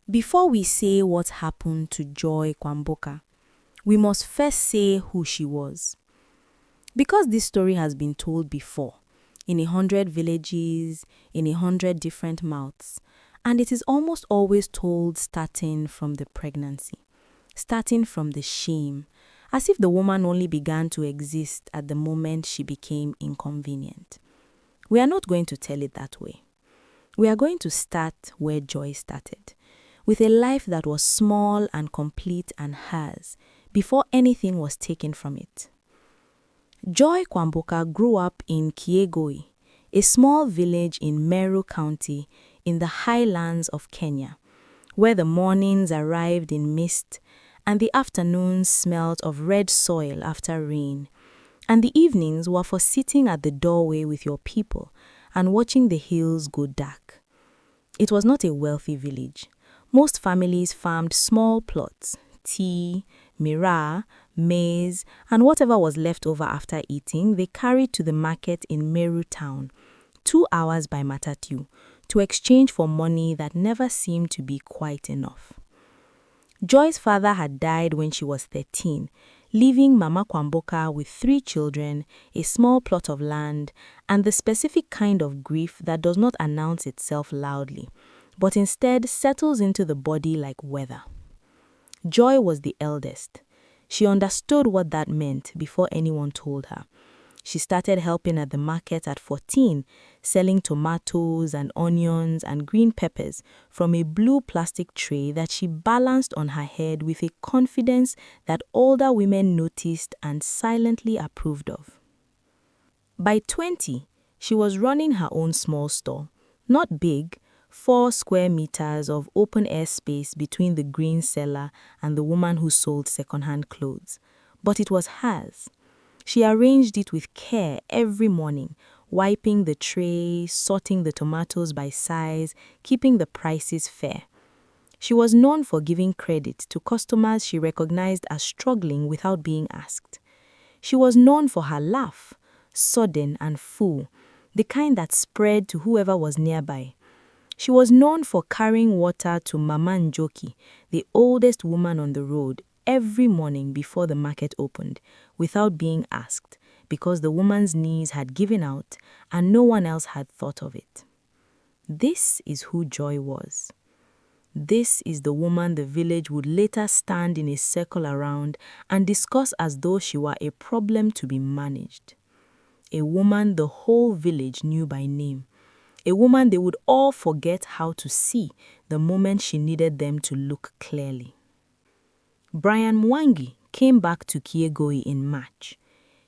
Before we say what happened to Joy Kwamboka, we must first say who she was. Because this story has been told before, in 100 villages, in 100 different mouths, and it is almost always told starting from the pregnancy, starting from the shame, as if the woman only began to exist at the moment she became inconvenient. We are not going to tell it that way. We are going to start where Joy started, with a life that was small and complete and hers, before anything was taken from it. Joy Kwamboka grew up in Kiegoi, a small village in Meru County in the highlands of Kenya, where the mornings arrived in mist and the afternoons smelled of red soil after rain, and the evenings were for sitting at the doorway with your people and watching the hills go dark. It was not a wealthy village. Most families farmed small plots, tea, miraa, maize, and whatever was left over after eating, they carried to the market in Meru town, 2 hours by matatu, to exchange for money that never seemed to be quite enough. Joy's father had died when she was 13, leaving Mama Kwamboka with 3 children, a small plot of land, and the specific kind of grief that does not announce itself loudly, but instead settles into the body like weather. Joy was the eldest. She understood what that meant before anyone told her. She started helping at the market at 14, selling tomatoes and onions and green peppers from a blue plastic tray that she balanced on her head with a confidence that older women noticed and silently approved of. By 20, she was running her own small store, not big, 4 square meters of open-air space between the green seller and the woman who sold second-hand clothes. But it was hers. She arranged it with care every morning, wiping the tray, sorting the tomatoes by size, keeping the prices fair. She was known for giving credit to customers she recognized as struggling without being asked. She was known for her laugh, sudden and full, the kind that spread to whoever was nearby. She was known for carrying water to Mama Njoki, the oldest woman on the road, every morning before the market opened, without being asked, because the woman's knees had given out and no one else had thought of it. This is who Joy was. This is the woman the village would later stand in a circle around and discuss as though she were a problem to be managed. A woman the whole village knew by name. A woman they would all forget how to see the moment she needed them to look clearly. Brian Mwangi came back to Kiegoi in March.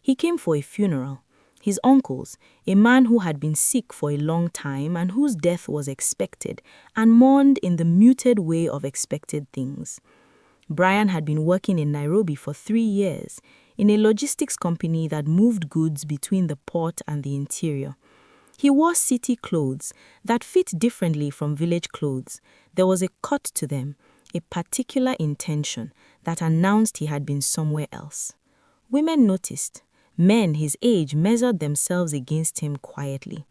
He came for a funeral. His uncle's, a man who had been sick for a long time and whose death was expected, and mourned in the muted way of expected things. Brian had been working in Nairobi for 3 years, in a logistics company that moved goods between the port and the interior. He wore city clothes that fit differently from village clothes. There was a cut to them, a particular intention that announced he had been somewhere else. Women noticed. Men his age measured themselves against him quietly.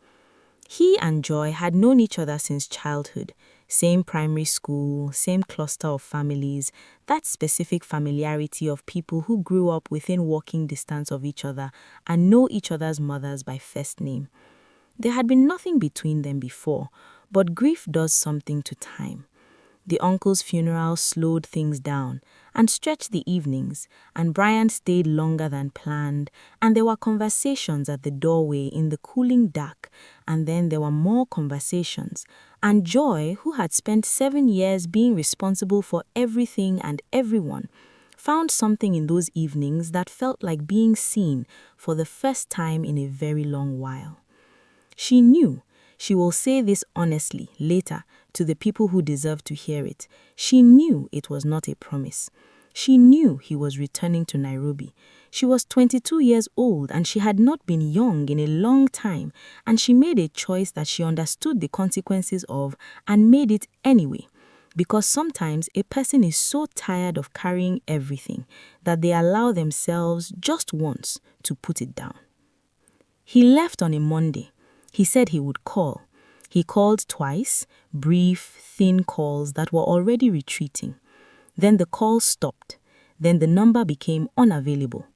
He and Joy had known each other since childhood. Same primary school, same cluster of families, that specific familiarity of people who grew up within walking distance of each other and know each other's mothers by first name. There had been nothing between them before, but grief does something to time. The uncle's funeral slowed things down and stretched the evenings, and Brian stayed longer than planned, and there were conversations at the doorway in the cooling dark, and then there were more conversations, and Joy, who had spent 7 years being responsible for everything and everyone, found something in those evenings that felt like being seen for the first time in a very long while. She knew, she will say this honestly later to the people who deserve to hear it, she knew it was not a promise. She knew he was returning to Nairobi. She was 22 years old and she had not been young in a long time, and she made a choice that she understood the consequences of and made it anyway. Because sometimes a person is so tired of carrying everything that they allow themselves just once to put it down. He left on a Monday. He said he would call. He called twice, brief, thin calls that were already retreating. Then the call stopped. Then the number became unavailable.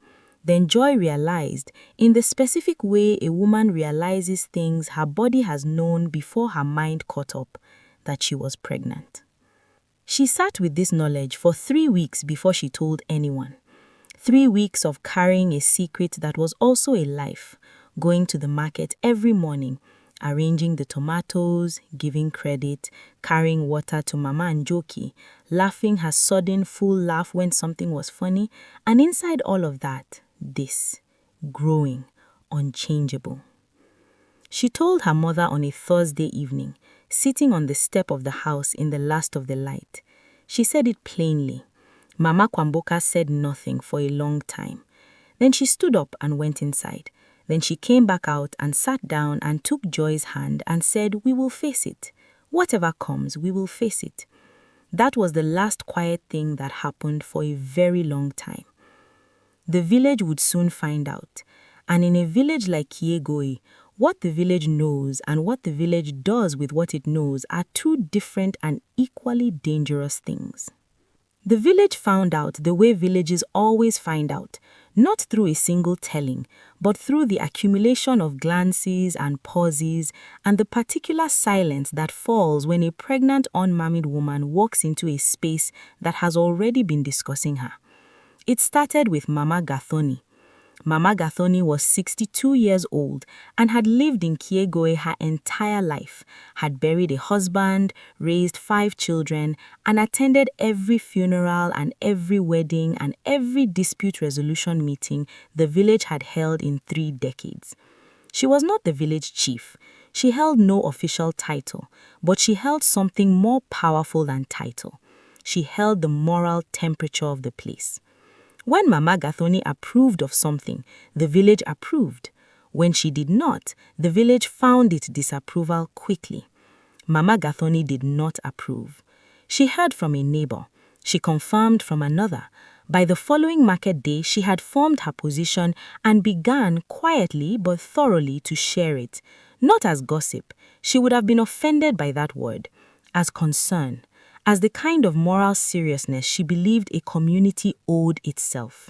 Then Joy realized, in the specific way a woman realizes things her body has known before her mind caught up, that she was pregnant. She sat with this knowledge for 3 weeks before she told anyone. 3 weeks of carrying a secret that was also a life, going to the market every morning, arranging the tomatoes, giving credit, carrying water to Mama and Njoki, laughing her sudden full laugh when something was funny, and inside all of that, this, growing, unchangeable. She told her mother on a Thursday evening, sitting on the step of the house in the last of the light. She said it plainly. Mama Kwamboka said nothing for a long time. Then she stood up and went inside. Then she came back out and sat down and took Joy's hand and said, "We will face it. Whatever comes, we will face it." That was the last quiet thing that happened for a very long time. The village would soon find out. And in a village like Kiegoi, what the village knows and what the village does with what it knows are two different and equally dangerous things. The village found out the way villages always find out, not through a single telling, but through the accumulation of glances and pauses and the particular silence that falls when a pregnant unmarried woman walks into a space that has already been discussing her. It started with Mama Gathoni. Mama Gathoni was 62 years old and had lived in Kiegoi her entire life, had buried a husband, raised 5 children, and attended every funeral and every wedding and every dispute resolution meeting the village had held in 3 decades. She was not the village chief. She held no official title, but she held something more powerful than title. She held the moral temperature of the place. When Mama Gathoni approved of something, the village approved. When she did not, the village found its disapproval quickly. Mama Gathoni did not approve. She heard from a neighbor. She confirmed from another. By the following market day, she had formed her position and began quietly but thoroughly to share it. Not as gossip. She would have been offended by that word. As concern. As the kind of moral seriousness she believed a community owed itself.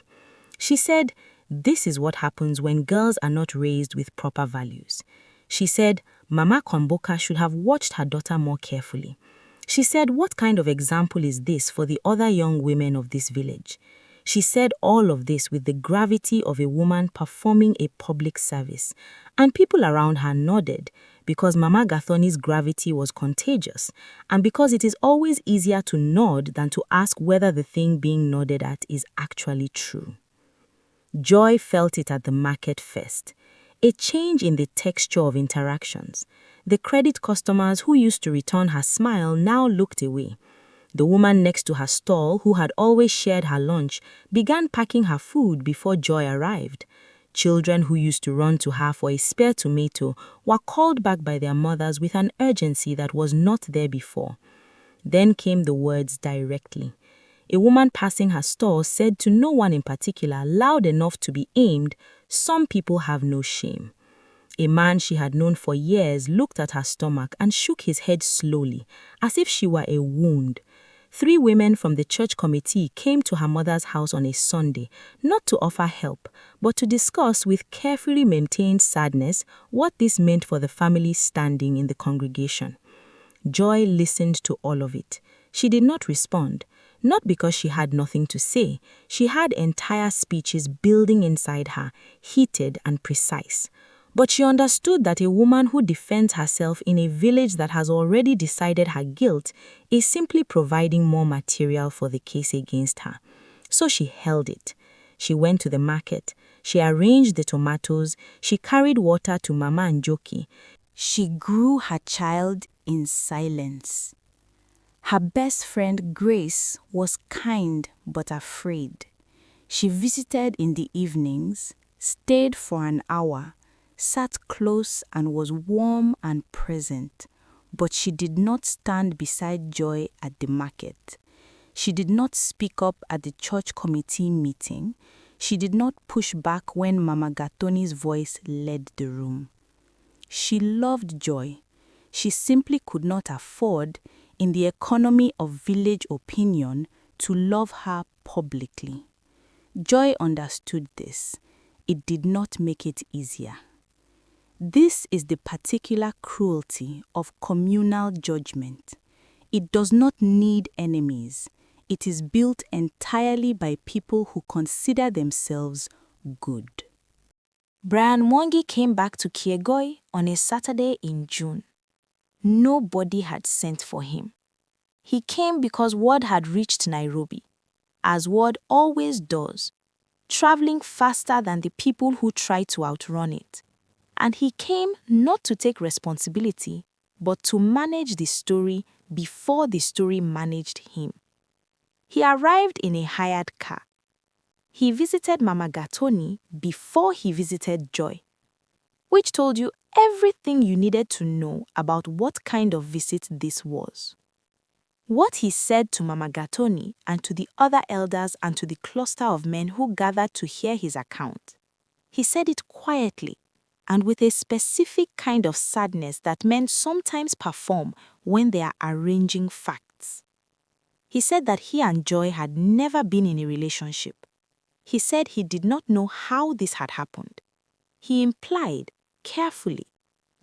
She said, "This is what happens when girls are not raised with proper values." She said, Mama Kwamboka should have watched her daughter more carefully. She said, "What kind of example is this for the other young women of this village?" She said all of this with the gravity of a woman performing a public service. And people around her nodded, because Mama Gathoni's gravity was contagious, and because it is always easier to nod than to ask whether the thing being nodded at is actually true. Joy felt it at the market first. A change in the texture of interactions. The credit customers who used to return her smile now looked away. The woman next to her stall, who had always shared her lunch, began packing her food before Joy arrived. Children who used to run to her for a spare tomato were called back by their mothers with an urgency that was not there before. Then came the words directly. A woman passing her store said to no one in particular, loud enough to be aimed, "Some people have no shame." A man she had known for years looked at her stomach and shook his head slowly, as if she were a wound. 3 women from the church committee came to her mother's house on a Sunday, not to offer help, but to discuss with carefully maintained sadness what this meant for the family's standing in the congregation. Joy listened to all of it. She did not respond, not because she had nothing to say. She had entire speeches building inside her, heated and precise. But she understood that a woman who defends herself in a village that has already decided her guilt is simply providing more material for the case against her. So she held it. She went to the market. She arranged the tomatoes. She carried water to Mama and Njoki. She grew her child in silence. Her best friend Grace was kind but afraid. She visited in the evenings, stayed for an hour, sat close and was warm and present, but she did not stand beside Joy at the market. She did not speak up at the church committee meeting. She did not push back when Mama Gathoni's voice led the room. She loved Joy. She simply could not afford, in the economy of village opinion, to love her publicly. Joy understood this. It did not make it easier. This is the particular cruelty of communal judgment. It does not need enemies. It is built entirely by people who consider themselves good. Brian Mwangi came back to Kiegoi on a Saturday in June. Nobody had sent for him. He came because word had reached Nairobi, as word always does, traveling faster than the people who try to outrun it. And he came not to take responsibility, but to manage the story before the story managed him. He arrived in a hired car. He visited Mama Gatoni before he visited Joy, which told you everything you needed to know about what kind of visit this was. What he said to Mama Gatoni and to the other elders and to the cluster of men who gathered to hear his account, he said it quietly and with a specific kind of sadness that men sometimes perform when they are arranging facts. He said that he and Joy had never been in a relationship. He said he did not know how this had happened. He implied, carefully,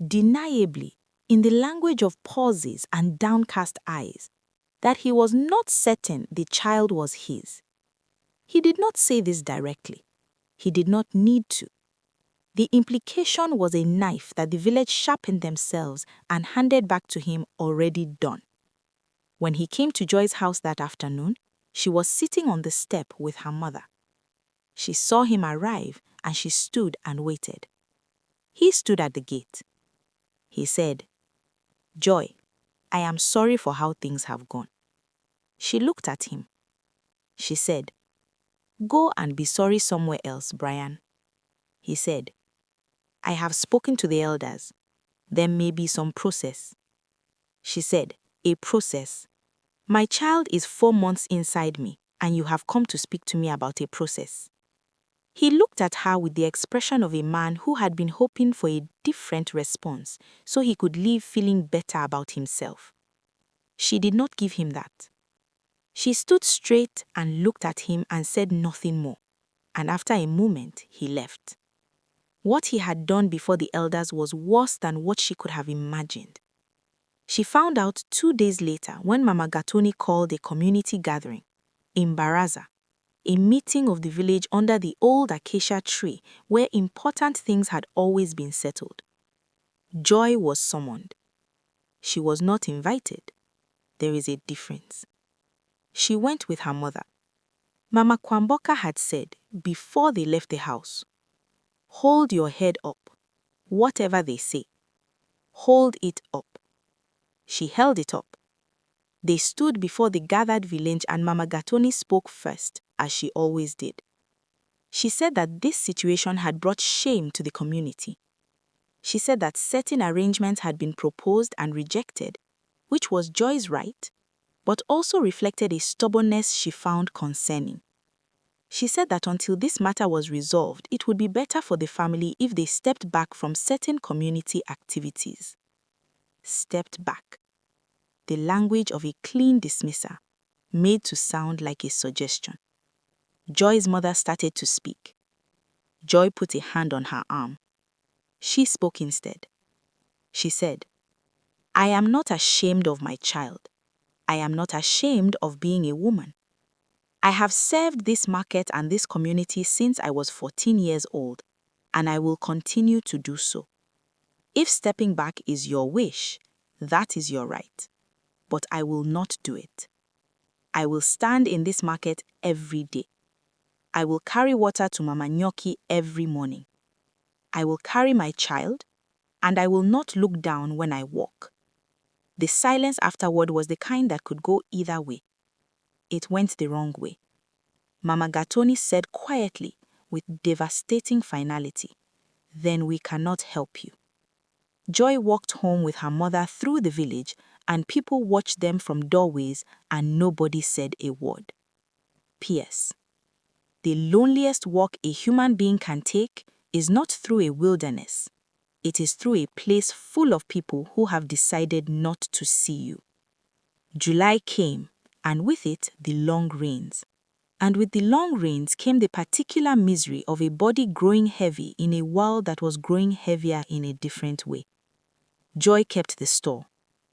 deniably, in the language of pauses and downcast eyes, that he was not certain the child was his. He did not say this directly. He did not need to. The implication was a knife that the village sharpened themselves and handed back to him already done. When he came to Joy's house that afternoon, she was sitting on the step with her mother. She saw him arrive and she stood and waited. He stood at the gate. He said, "Joy, I am sorry for how things have gone." She looked at him. She said, "Go and be sorry somewhere else, Brian." He said, "I have spoken to the elders. There may be some process." She said, "A process? My child is 4 months inside me, and you have come to speak to me about a process." He looked at her with the expression of a man who had been hoping for a different response so he could leave feeling better about himself. She did not give him that. She stood straight and looked at him and said nothing more, and after a moment, he left. What he had done before the elders was worse than what she could have imagined. She found out 2 days later when Mama Gatoni called a community gathering in Baraza, a meeting of the village under the old acacia tree where important things had always been settled. Joy was summoned. She was not invited. There is a difference. She went with her mother. Mama Kwamboka had said, before they left the house, "Hold your head up. Whatever they say, hold it up." She held it up. They stood before the gathered village and Mama Gatoni spoke first, as she always did. She said that this situation had brought shame to the community. She said that certain arrangements had been proposed and rejected, which was Joy's right, but also reflected a stubbornness she found concerning. She said that until this matter was resolved, it would be better for the family if they stepped back from certain community activities. Stepped back. The language of a clean dismissal, made to sound like a suggestion. Joy's mother started to speak. Joy put a hand on her arm. She spoke instead. She said, "I am not ashamed of my child. I am not ashamed of being a woman. I have served this market and this community since I was 14 years old, and I will continue to do so. If stepping back is your wish, that is your right. But I will not do it. I will stand in this market every day. I will carry water to Mama Nyoki every morning. I will carry my child, and I will not look down when I walk." The silence afterward was the kind that could go either way. It went the wrong way. Mama Gatoni said quietly, with devastating finality, "Then we cannot help you." Joy walked home with her mother through the village, and people watched them from doorways, and nobody said a word. P.S. The loneliest walk a human being can take is not through a wilderness, It is through a place full of people who have decided not to see you. July came, and with it the long rains. And with the long rains came the particular misery of a body growing heavy in a world that was growing heavier in a different way. Joy kept the store.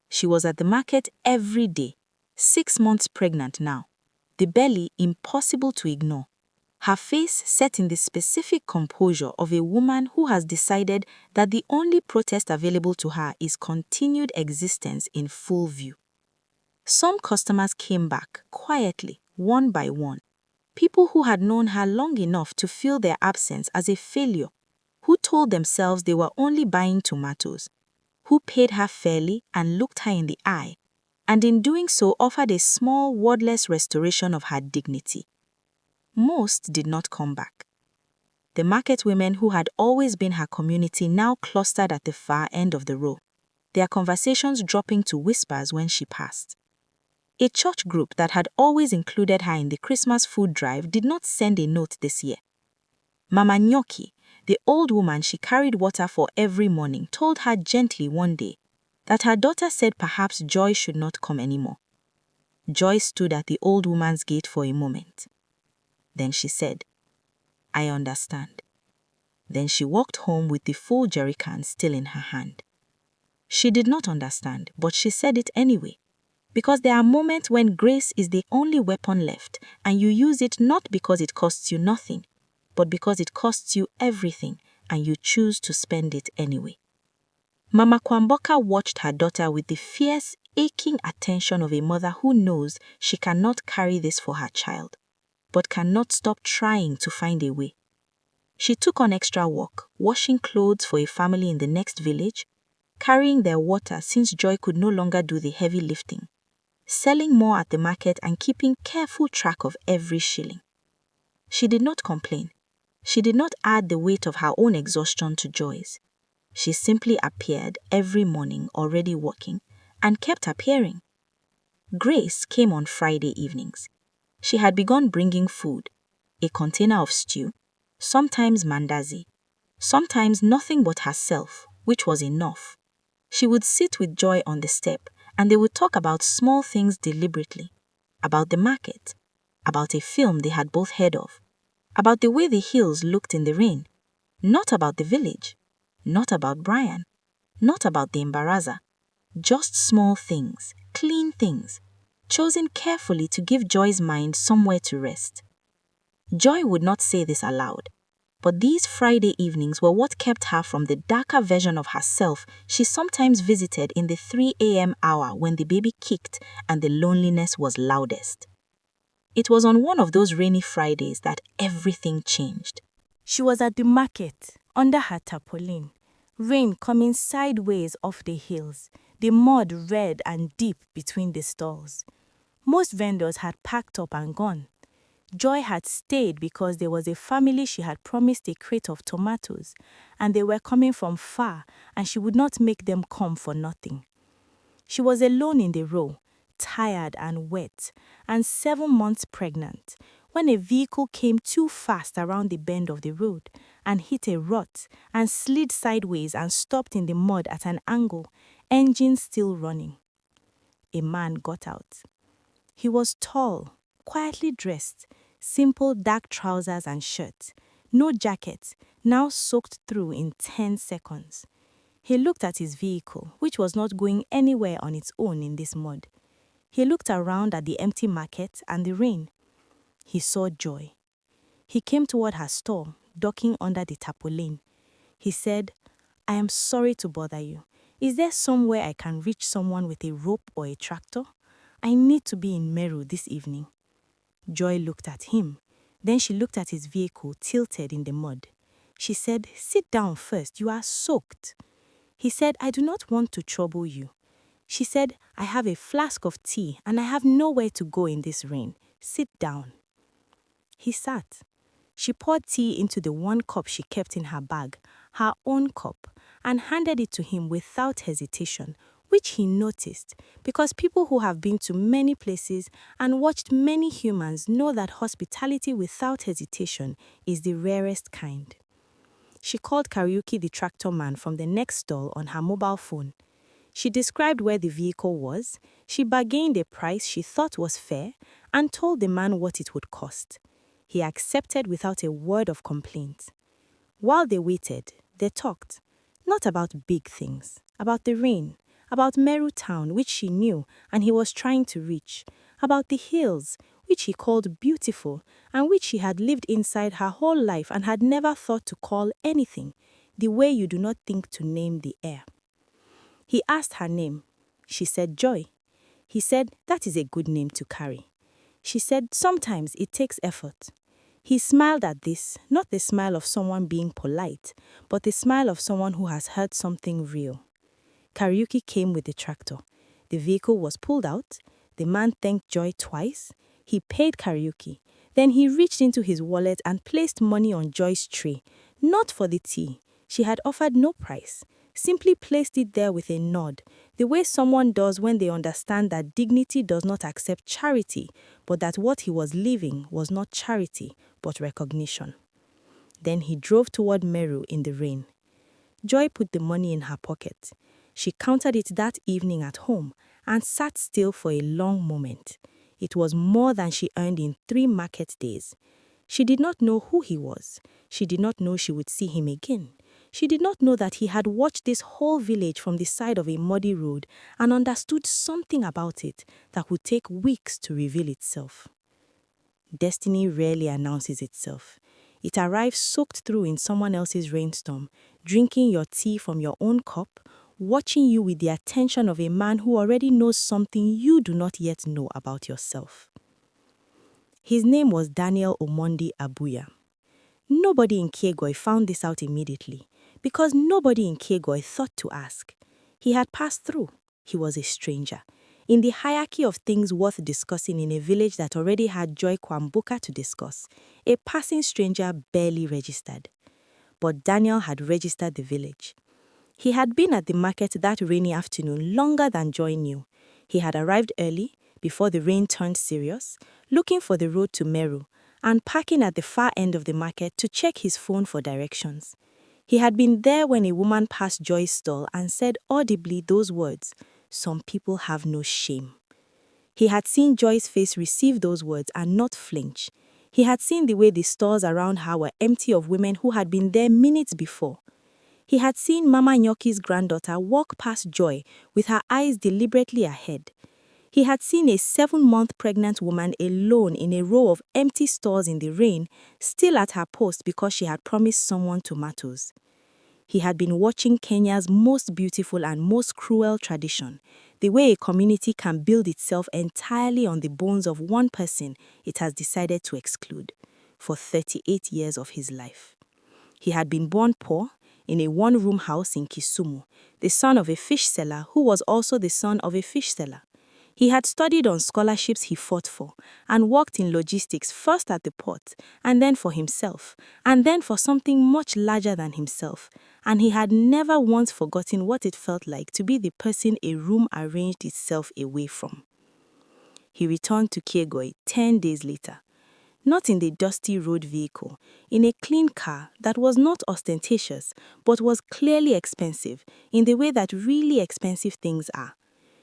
She was at the market every day, 6 months pregnant now. The belly impossible to ignore. Her face set in the specific composure of a woman who has decided that the only protest available to her is continued existence in full view. Some customers came back, quietly, one by one. People who had known her long enough to feel their absence as a failure, who told themselves they were only buying tomatoes, who paid her fairly and looked her in the eye, and in doing so offered a small, wordless restoration of her dignity. Most did not come back. The market women who had always been her community now clustered at the far end of the row, their conversations dropping to whispers when she passed. A church group that had always included her in the Christmas food drive did not send a note this year. Mama Nyoki, the old woman she carried water for every morning, told her gently one day that her daughter said perhaps Joy should not come anymore. Joy stood at the old woman's gate for a moment. Then she said, "I understand." Then she walked home with the full jerrycan still in her hand. She did not understand, but she said it anyway. Because there are moments when grace is the only weapon left, and you use it not because it costs you nothing, but because it costs you everything, and you choose to spend it anyway. Mama Kwamboka watched her daughter with the fierce, aching attention of a mother who knows she cannot carry this for her child, but cannot stop trying to find a way. She took on extra work, washing clothes for a family in the next village, carrying their water since Joy could no longer do the heavy lifting, selling more at the market and keeping careful track of every shilling. She did not complain. She did not add the weight of her own exhaustion to Joy's. She simply appeared every morning already working and kept appearing. Grace came on Friday evenings. She had begun bringing food, a container of stew, sometimes mandazi, sometimes nothing but herself, which was enough. She would sit with Joy on the step and they would talk about small things deliberately, about the market, about a film they had both heard of, about the way the hills looked in the rain, not about the village, not about Brian, not about the embaraza, just small things, clean things, chosen carefully to give Joy's mind somewhere to rest. Joy would not say this aloud, but these Friday evenings were what kept her from the darker version of herself she sometimes visited in the 3 a.m. hour when the baby kicked and the loneliness was loudest. It was on one of those rainy Fridays that everything changed. She was at the market, under her tarpaulin, rain coming sideways off the hills, the mud red and deep between the stalls. Most vendors had packed up and gone. Joy had stayed because there was a family she had promised a crate of tomatoes, and they were coming from far, and she would not make them come for nothing. She was alone in the row, tired and wet, and 7 months pregnant, when a vehicle came too fast around the bend of the road and hit a rut and slid sideways and stopped in the mud at an angle, engine still running. A man got out. He was tall, quietly dressed, simple dark trousers and shirt, no jacket, now soaked through in 10 seconds. He looked at his vehicle, which was not going anywhere on its own in this mud. He looked around at the empty market and the rain. He saw Joy. He came toward her store, ducking under the tarpaulin. He said, "I am sorry to bother you. Is there somewhere I can reach someone with a rope or a tractor? I need to be in Meru this evening." Joy looked at him. Then she looked at his vehicle tilted in the mud. She said, "Sit down first, you are soaked." He said, "I do not want to trouble you." She said, "I have a flask of tea and I have nowhere to go in this rain. Sit down." He sat. She poured tea into the one cup she kept in her bag, her own cup, and handed it to him without hesitation, which he noticed because people who have been to many places and watched many humans know that hospitality without hesitation is the rarest kind. She called Kariuki the tractor man from the next stall on her mobile phone. She described where the vehicle was, she bargained a price she thought was fair, and told the man what it would cost. He accepted without a word of complaint. While they waited, they talked, not about big things, about the rain, about Meru town, which she knew and he was trying to reach, about the hills, which he called beautiful and which she had lived inside her whole life and had never thought to call anything, the way you do not think to name the air. He asked her name. She said Joy. He said that is a good name to carry. She said sometimes it takes effort. He smiled at this, not the smile of someone being polite, but the smile of someone who has heard something real. Kariuki came with the tractor. The vehicle was pulled out. The man thanked Joy twice. He paid Kariuki. Then he reached into his wallet and placed money on Joy's tray, not for the tea. She had offered no price, simply placed it there with a nod, the way someone does when they understand that dignity does not accept charity, but that what he was leaving was not charity, but recognition. Then he drove toward Meru in the rain. Joy put the money in her pocket. She counted it that evening at home and sat still for a long moment. It was more than she earned in 3 market days. She did not know who he was. She did not know she would see him again. She did not know that he had watched this whole village from the side of a muddy road and understood something about it that would take weeks to reveal itself. Destiny rarely announces itself. It arrives soaked through in someone else's rainstorm, drinking your tea from your own cup, watching you with the attention of a man who already knows something you do not yet know about yourself. His name was Daniel Omondi Abuya. Nobody in Kegoi found this out immediately, because nobody in Kegoi thought to ask. He had passed through. He was a stranger. In the hierarchy of things worth discussing in a village that already had Joy Kwamboka to discuss, a passing stranger barely registered. But Daniel had registered the village. He had been at the market that rainy afternoon longer than Joy knew. He had arrived early, before the rain turned serious, looking for the road to Meru, and parking at the far end of the market to check his phone for directions. He had been there when a woman passed Joy's stall and said audibly those words, "Some people have no shame." He had seen Joy's face receive those words and not flinch. He had seen the way the stalls around her were empty of women who had been there minutes before. He had seen Mama Nyoki's granddaughter walk past Joy with her eyes deliberately ahead. He had seen a 7-month pregnant woman alone in a row of empty stalls in the rain, still at her post because she had promised someone tomatoes. He had been watching Kenya's most beautiful and most cruel tradition, the way a community can build itself entirely on the bones of one person it has decided to exclude, for 38 years of his life. He had been born poor, in a 1-room house in Kisumu, the son of a fish seller who was also the son of a fish seller. He had studied on scholarships he fought for and worked in logistics first at the port and then for himself and then for something much larger than himself, and he had never once forgotten what it felt like to be the person a room arranged itself away from. He returned to Kegoi 10 days later, not in the dusty road vehicle, in a clean car that was not ostentatious but was clearly expensive in the way that really expensive things are.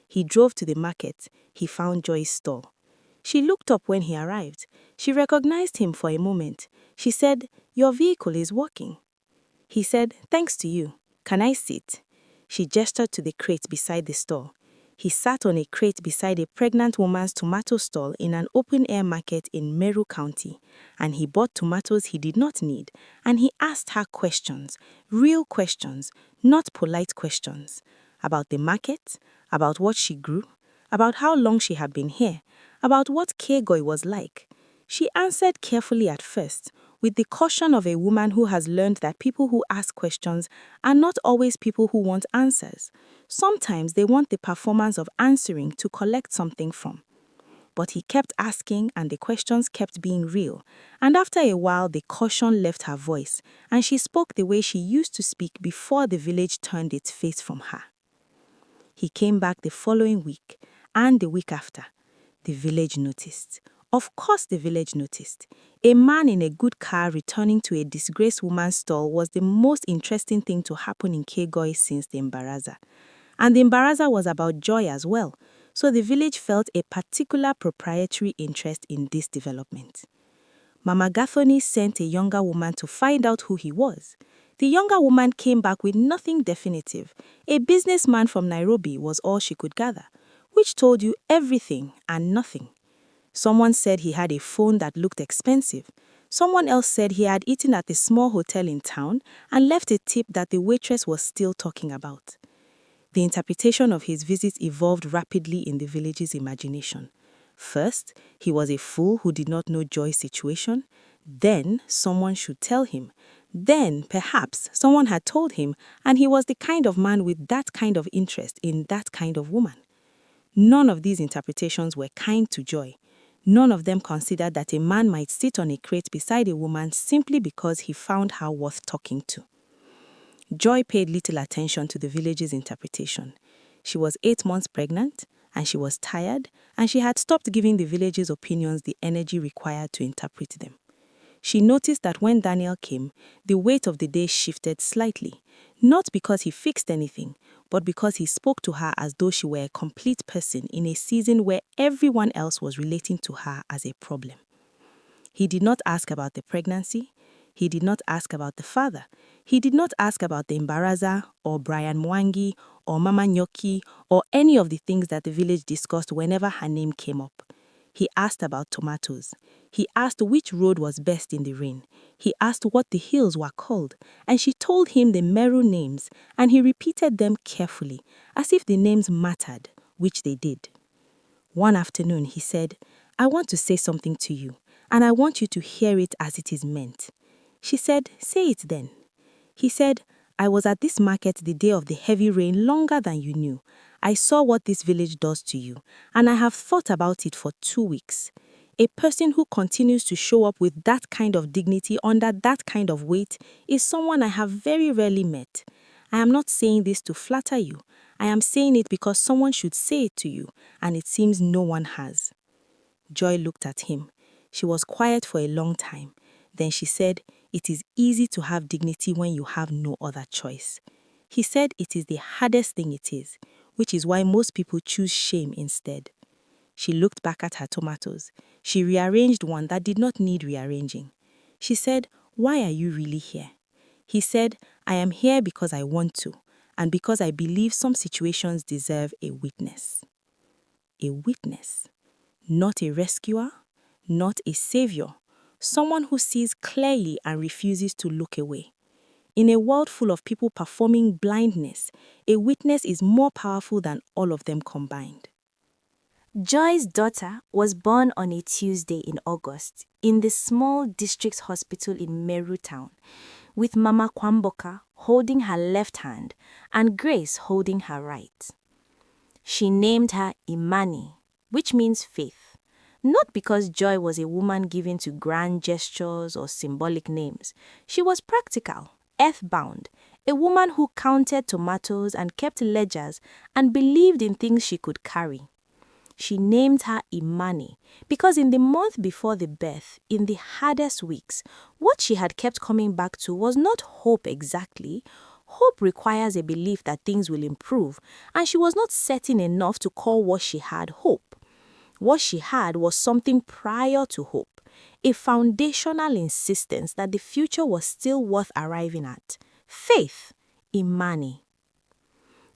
He drove to the market. He found Joy's stall. She looked up when he arrived. She recognized him for a moment. She said, "Your vehicle is working." He said, "Thanks to you. Can I sit?" She gestured to the crate beside the stall. He sat on a crate beside a pregnant woman's tomato stall in an open-air market in Meru County, and he bought tomatoes he did not need, and he asked her questions, real questions, not polite questions, about the market, about what she grew, about how long she had been here, about what Kegoi was like. She answered carefully at first, with the caution of a woman who has learned that people who ask questions are not always people who want answers. Sometimes they want the performance of answering to collect something from. But he kept asking and the questions kept being real, and after a while the caution left her voice, and she spoke the way she used to speak before the village turned its face from her. He came back the following week, and the week after. The village noticed. Of course the village noticed. A man in a good car returning to a disgraced woman's stall was the most interesting thing to happen in Kegoi since the Mbaraza. And the Mbaraza was about Joy as well, so the village felt a particular proprietary interest in this development. Mama Gathoni sent a younger woman to find out who he was. The younger woman came back with nothing definitive. A businessman from Nairobi was all she could gather, which told you everything and nothing. Someone said he had a phone that looked expensive. Someone else said he had eaten at a small hotel in town and left a tip that the waitress was still talking about. The interpretation of his visit evolved rapidly in the village's imagination. First, he was a fool who did not know Joy's situation. Then, someone should tell him. Then, perhaps, someone had told him, and he was the kind of man with that kind of interest in that kind of woman. None of these interpretations were kind to Joy. None of them considered that a man might sit on a crate beside a woman simply because he found her worth talking to. Joy paid little attention to the village's interpretation. She was 8 months pregnant, and she was tired, and she had stopped giving the village's opinions the energy required to interpret them. She noticed that when Daniel came, the weight of the day shifted slightly, not because he fixed anything, but because he spoke to her as though she were a complete person in a season where everyone else was relating to her as a problem. He did not ask about the pregnancy. He did not ask about the father. He did not ask about the Mbaraza or Brian Mwangi or Mama Nyoki or any of the things that the village discussed whenever her name came up. He asked about tomatoes. He asked which road was best in the rain. He asked what the hills were called, and she told him the Meru names, and he repeated them carefully, as if the names mattered, which they did. One afternoon, he said, "I want to say something to you, and I want you to hear it as it is meant." She said, "Say it then." He said, "I was at this market the day of the heavy rain longer than you knew. I saw what this village does to you, and I have thought about it for 2 weeks. A person who continues to show up with that kind of dignity under that kind of weight is someone I have very rarely met. I am not saying this to flatter you. I am saying it because someone should say it to you, and it seems no one has." Joy looked at him. She was quiet for a long time. Then she said, "It is easy to have dignity when you have no other choice." He said it is the hardest thing it is, which is why most people choose shame instead. She looked back at her tomatoes. She rearranged one that did not need rearranging. She said, "Why are you really here?" He said, "I am here because I want to, and because I believe some situations deserve a witness." A witness. Not a rescuer, not a savior. Someone who sees clearly and refuses to look away. In a world full of people performing blindness, a witness is more powerful than all of them combined. Joy's daughter was born on a Tuesday in August in the small district hospital in Meru town, with Mama Kwamboka holding her left hand and Grace holding her right. She named her Imani, which means faith, not because Joy was a woman given to grand gestures or symbolic names. She was practical, earthbound, a woman who counted tomatoes and kept ledgers and believed in things she could carry. She named her Imani because in the month before the birth, in the hardest weeks, what she had kept coming back to was not hope exactly. Hope requires a belief that things will improve, and she was not certain enough to call what she had hope. What she had was something prior to hope, a foundational insistence that the future was still worth arriving at. Faith, Imani.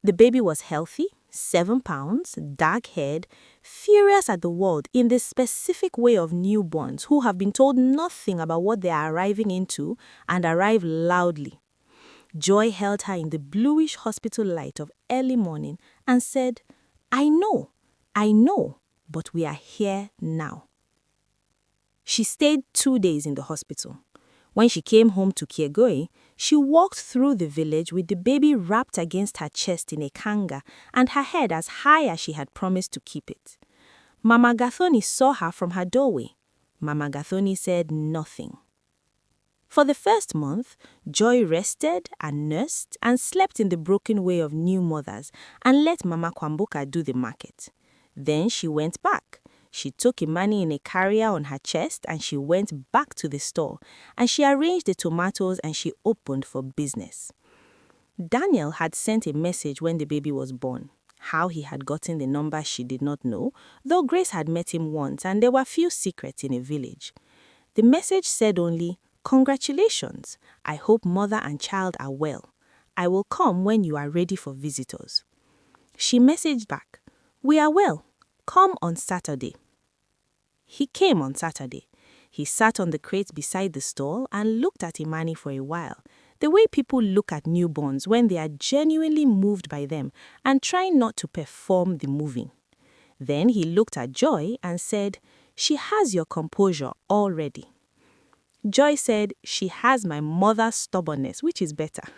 The baby was healthy, 7 pounds, dark-haired, furious at the world in the specific way of newborns who have been told nothing about what they are arriving into and arrive loudly. Joy held her in the bluish hospital light of early morning and said, I know, but we are here now." She stayed 2 days in the hospital. When she came home to Kiegoi, she walked through the village with the baby wrapped against her chest in a kanga and her head as high as she had promised to keep it. Mama Gathoni saw her from her doorway. Mama Gathoni said nothing. For the first month, Joy rested and nursed and slept in the broken way of new mothers and let Mama Kwamboka do the market. Then she went back. She took Imani in a carrier on her chest and she went back to the store and she arranged the tomatoes and she opened for business. Daniel had sent a message when the baby was born. How he had gotten the number she did not know, though Grace had met him once and there were few secrets in a village. The message said only, "Congratulations, I hope mother and child are well. I will come when you are ready for visitors." She messaged back, "We are well. Come on Saturday." He came on Saturday. He sat on the crate beside the stall and looked at Imani for a while, the way people look at newborns when they are genuinely moved by them and trying not to perform the moving. Then he looked at Joy and said, "She has your composure already." Joy said, "She has my mother's stubbornness, which is better."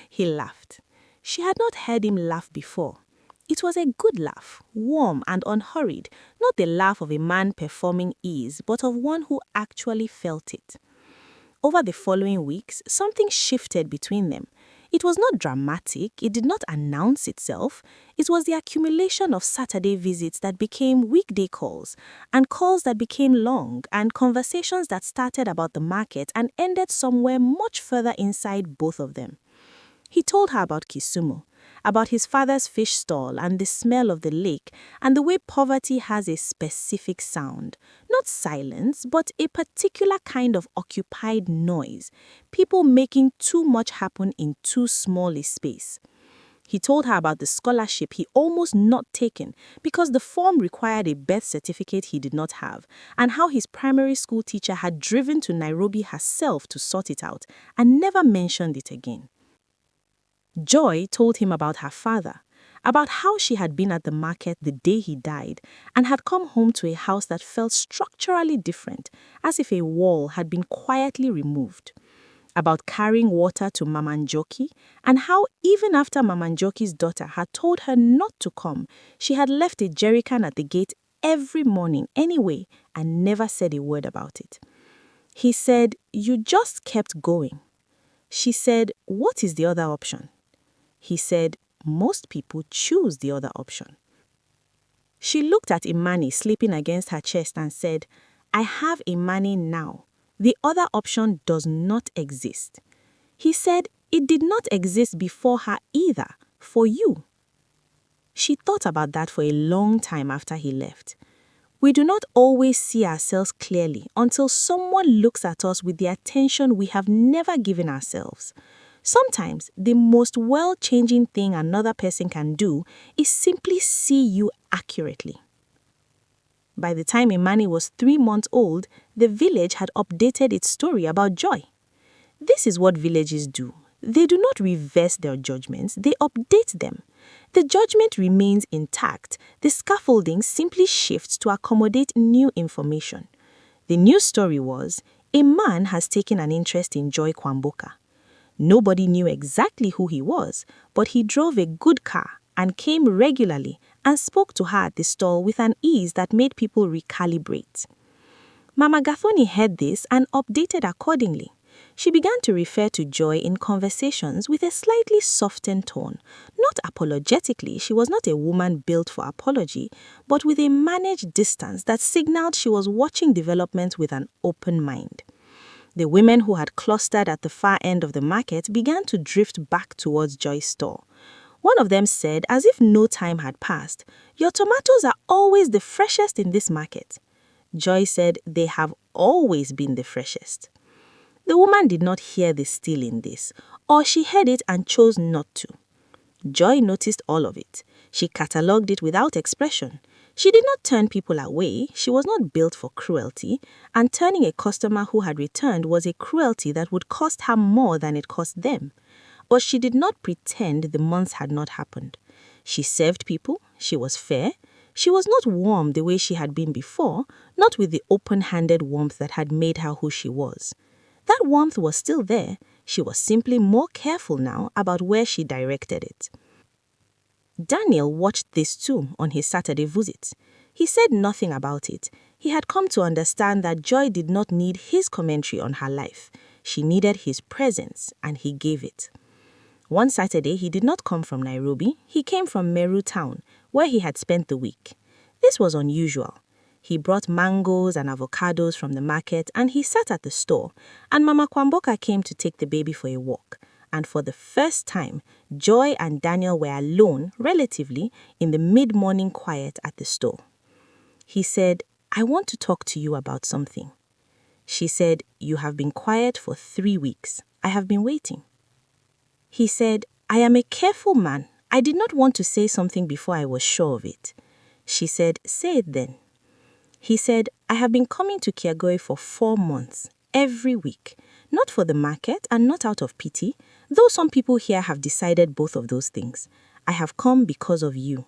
He laughed. She had not heard him laugh before. It was a good laugh, warm and unhurried, not the laugh of a man performing ease, but of one who actually felt it. Over the following weeks, something shifted between them. It was not dramatic, it did not announce itself. It was the accumulation of Saturday visits that became weekday calls, and calls that became long, and conversations that started about the market and ended somewhere much further inside both of them. He told her about Kisumu, about his father's fish stall and the smell of the lake and the way poverty has a specific sound. Not silence, but a particular kind of occupied noise. People making too much happen in too small a space. He told her about the scholarship he almost not taken because the form required a birth certificate he did not have, and how his primary school teacher had driven to Nairobi herself to sort it out and never mentioned it again. Joy told him about her father, about how she had been at the market the day he died and had come home to a house that felt structurally different, as if a wall had been quietly removed. About carrying water to Mamanjoki and how even after Mamanjoki's daughter had told her not to come, she had left a jerrycan at the gate every morning anyway and never said a word about it. He said, "You just kept going." She said, "What is the other option?" He said, "Most people choose the other option." She looked at Imani sleeping against her chest and said, "I have Imani now. The other option does not exist." He said, "It did not exist before her either, for you." She thought about that for a long time after he left. We do not always see ourselves clearly until someone looks at us with the attention we have never given ourselves. Sometimes, the most world-changing thing another person can do is simply see you accurately. By the time Imani was 3 months old, the village had updated its story about Joy. This is what villages do. They do not reverse their judgments, they update them. The judgment remains intact. The scaffolding simply shifts to accommodate new information. The new story was, a man has taken an interest in Joy Kwamboka. Nobody knew exactly who he was, but he drove a good car and came regularly and spoke to her at the stall with an ease that made people recalibrate. Mama Gathoni heard this and updated accordingly. She began to refer to Joy in conversations with a slightly softened tone. Not apologetically, she was not a woman built for apology, but with a managed distance that signaled she was watching developments with an open mind. The women who had clustered at the far end of the market began to drift back towards Joy's store. One of them said, as if no time had passed, "Your tomatoes are always the freshest in this market." Joy said, "They have always been the freshest." The woman did not hear the steal in this, or she heard it and chose not to. Joy noticed all of it. She catalogued it without expression. She did not turn people away. She was not built for cruelty, and turning a customer who had returned was a cruelty that would cost her more than it cost them. But she did not pretend the months had not happened. She served people. She was fair. She was not warm the way she had been before, not with the open-handed warmth that had made her who she was. That warmth was still there. She was simply more careful now about where she directed it. Daniel watched this too on his Saturday visit. He said nothing about it. He had come to understand that Joy did not need his commentary on her life. She needed his presence, and he gave it. One Saturday, he did not come from Nairobi. He came from Meru town, where he had spent the week. This was unusual. He brought mangoes and avocados from the market and he sat at the store, and Mama Kwamboka came to take the baby for a walk. And for the first time, Joy and Daniel were alone, relatively, in the mid-morning quiet at the store. He said, "I want to talk to you about something." She said, "You have been quiet for 3 weeks. I have been waiting." He said, "I am a careful man. I did not want to say something before I was sure of it." She said, "Say it then." He said, "I have been coming to Kiagoi for 4 months, every week, not for the market and not out of pity, though some people here have decided both of those things. I have come because of you.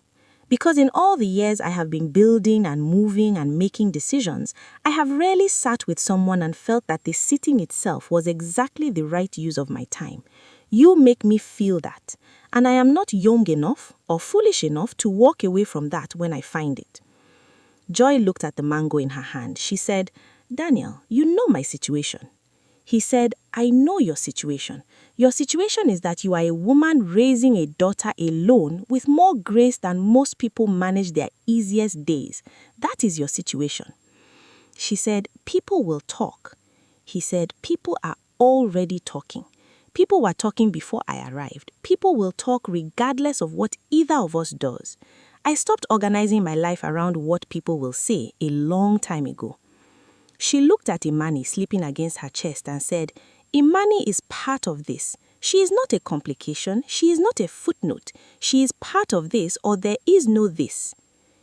Because in all the years I have been building and moving and making decisions, I have rarely sat with someone and felt that the sitting itself was exactly the right use of my time. You make me feel that, and I am not young enough or foolish enough to walk away from that when I find it." Joy looked at the mango in her hand. She said, "Daniel, you know my situation." He said, "I know your situation. Your situation is that you are a woman raising a daughter alone with more grace than most people manage their easiest days. That is your situation." She said, "People will talk." He said, "People are already talking. People were talking before I arrived. People will talk regardless of what either of us does. I stopped organizing my life around what people will say a long time ago." She looked at Imani sleeping against her chest and said, "Imani is part of this. She is not a complication. She is not a footnote. She is part of this, or there is no this."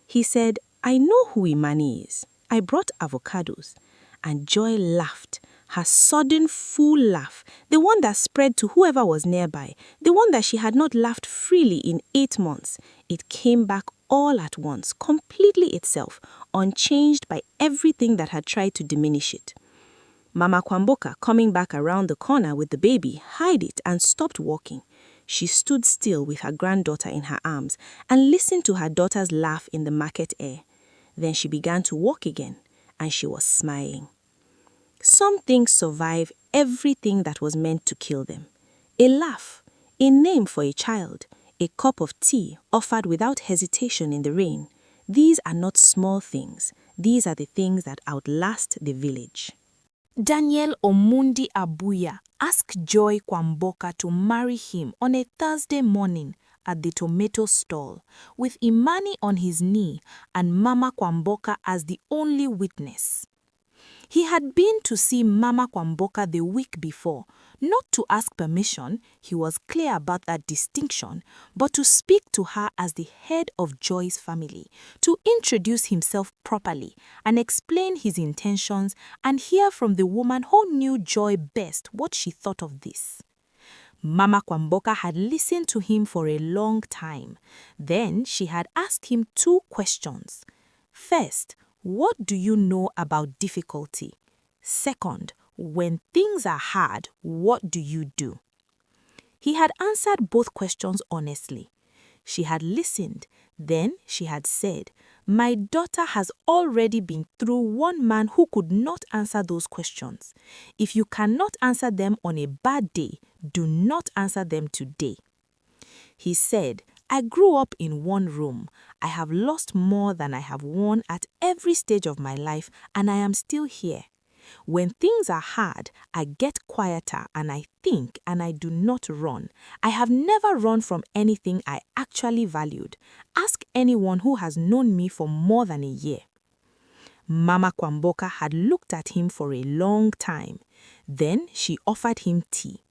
He said, "I know who Imani is. I brought avocados." And Joy laughed, her sudden full laugh, the one that spread to whoever was nearby, the one that she had not laughed freely in 8 months. It came back all at once, completely itself, unchanged by everything that had tried to diminish it. Mama Kwamboka, coming back around the corner with the baby, hid it and stopped walking. She stood still with her granddaughter in her arms and listened to her daughter's laugh in the market air. Then she began to walk again, and she was smiling. Some things survive everything that was meant to kill them. A laugh, a name for a child, a cup of tea offered without hesitation in the rain. These are not small things. These are the things that outlast the village. Daniel Omundi Abuya asked Joy Kwamboka to marry him on a Thursday morning at the tomato stall, with Imani on his knee and Mama Kwamboka as the only witness. He had been to see Mama Kwamboka the week before, not to ask permission, he was clear about that distinction, but to speak to her as the head of Joy's family, to introduce himself properly and explain his intentions and hear from the woman who knew Joy best what she thought of this. Mama Kwamboka had listened to him for a long time. Then she had asked him 2 questions. First, what do you know about difficulty? Second, when things are hard, what do you do? He had answered both questions honestly. She had listened. Then she had said, "My daughter has already been through one man who could not answer those questions. If you cannot answer them on a bad day, do not answer them today." He said, "I grew up in one room. I have lost more than I have won at every stage of my life, and I am still here. When things are hard, I get quieter and I think and I do not run. I have never run from anything I actually valued. Ask anyone who has known me for more than a year." Mama Kwamboka had looked at him for a long time. Then she offered him tea.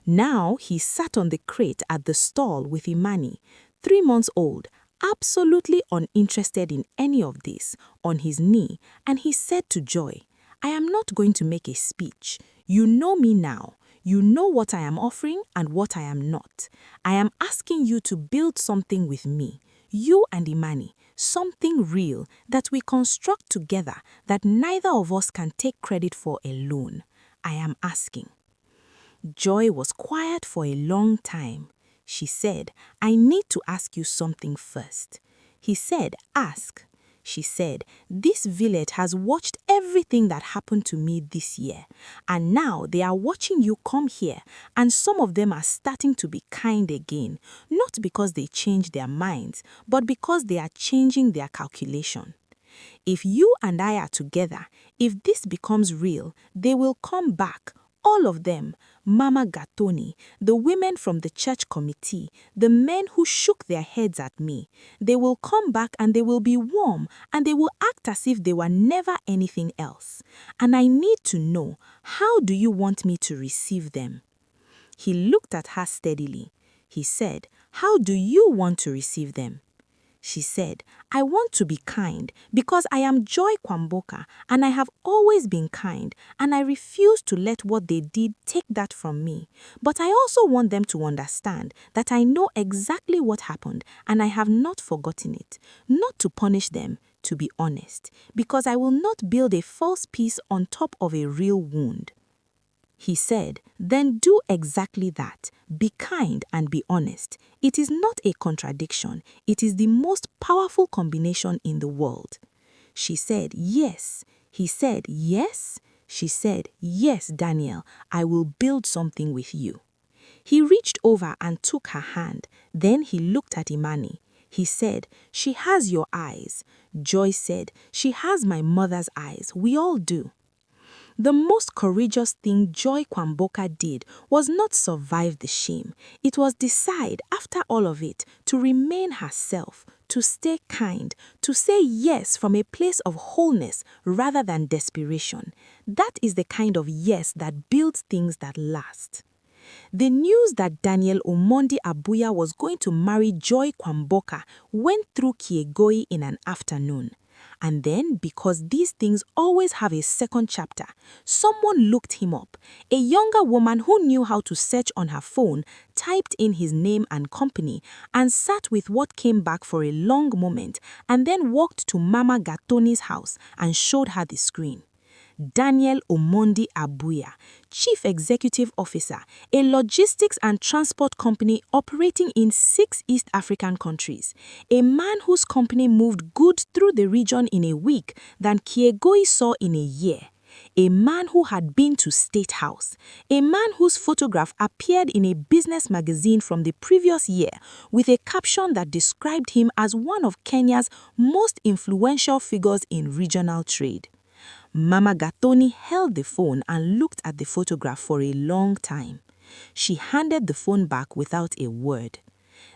Now he sat on the crate at the stall with Imani, 3 months old, absolutely uninterested in any of this, on his knee, and he said to Joy, "I am not going to make a speech. You know me now. You know what I am offering and what I am not. I am asking you to build something with me, you and Imani, something real that we construct together that neither of us can take credit for alone. I am asking." Joy was quiet for a long time. She said, "I need to ask you something first." He said, "Ask." She said, "This village has watched everything that happened to me this year, and now they are watching you come here, and some of them are starting to be kind again, not because they changed their minds, but because they are changing their calculation. If you and I are together, if this becomes real, they will come back. All of them, Mama Gatoni, the women from the church committee, the men who shook their heads at me. They will come back and they will be warm and they will act as if they were never anything else. And I need to know, how do you want me to receive them? He looked at her steadily. He said, how do you want to receive them? She said, I want to be kind because I am Joy Kwamboka and I have always been kind and I refuse to let what they did take that from me. But I also want them to understand that I know exactly what happened and I have not forgotten it. Not to punish them, to be honest, because I will not build a false peace on top of a real wound. He said, then do exactly that. Be kind and be honest. It is not a contradiction. It is the most powerful combination in the world. She said, yes. He said, yes. She said, yes, Daniel, I will build something with you. He reached over and took her hand. Then he looked at Imani. He said, she has your eyes. Joy said, she has my mother's eyes. We all do. The most courageous thing Joy Kwamboka did was not survive the shame. It was decide, after all of it, to remain herself, to stay kind, to say yes from a place of wholeness rather than desperation. That is the kind of yes that builds things that last. The news that Daniel Omondi Abuya was going to marry Joy Kwamboka went through Kiegoi in an afternoon. And then, because these things always have a second chapter, someone looked him up. A younger woman who knew how to search on her phone typed in his name and company and sat with what came back for a long moment and then walked to Mama Gatoni's house and showed her the screen. Daniel Omondi Abuya, Chief Executive Officer, a logistics and transport company operating in 6 East African countries, a man whose company moved goods through the region in a week than Kiegoi saw in a year, a man who had been to State House, a man whose photograph appeared in a business magazine from the previous year with a caption that described him as one of Kenya's most influential figures in regional trade. Mama Gatoni held the phone and looked at the photograph for a long time. She handed the phone back without a word.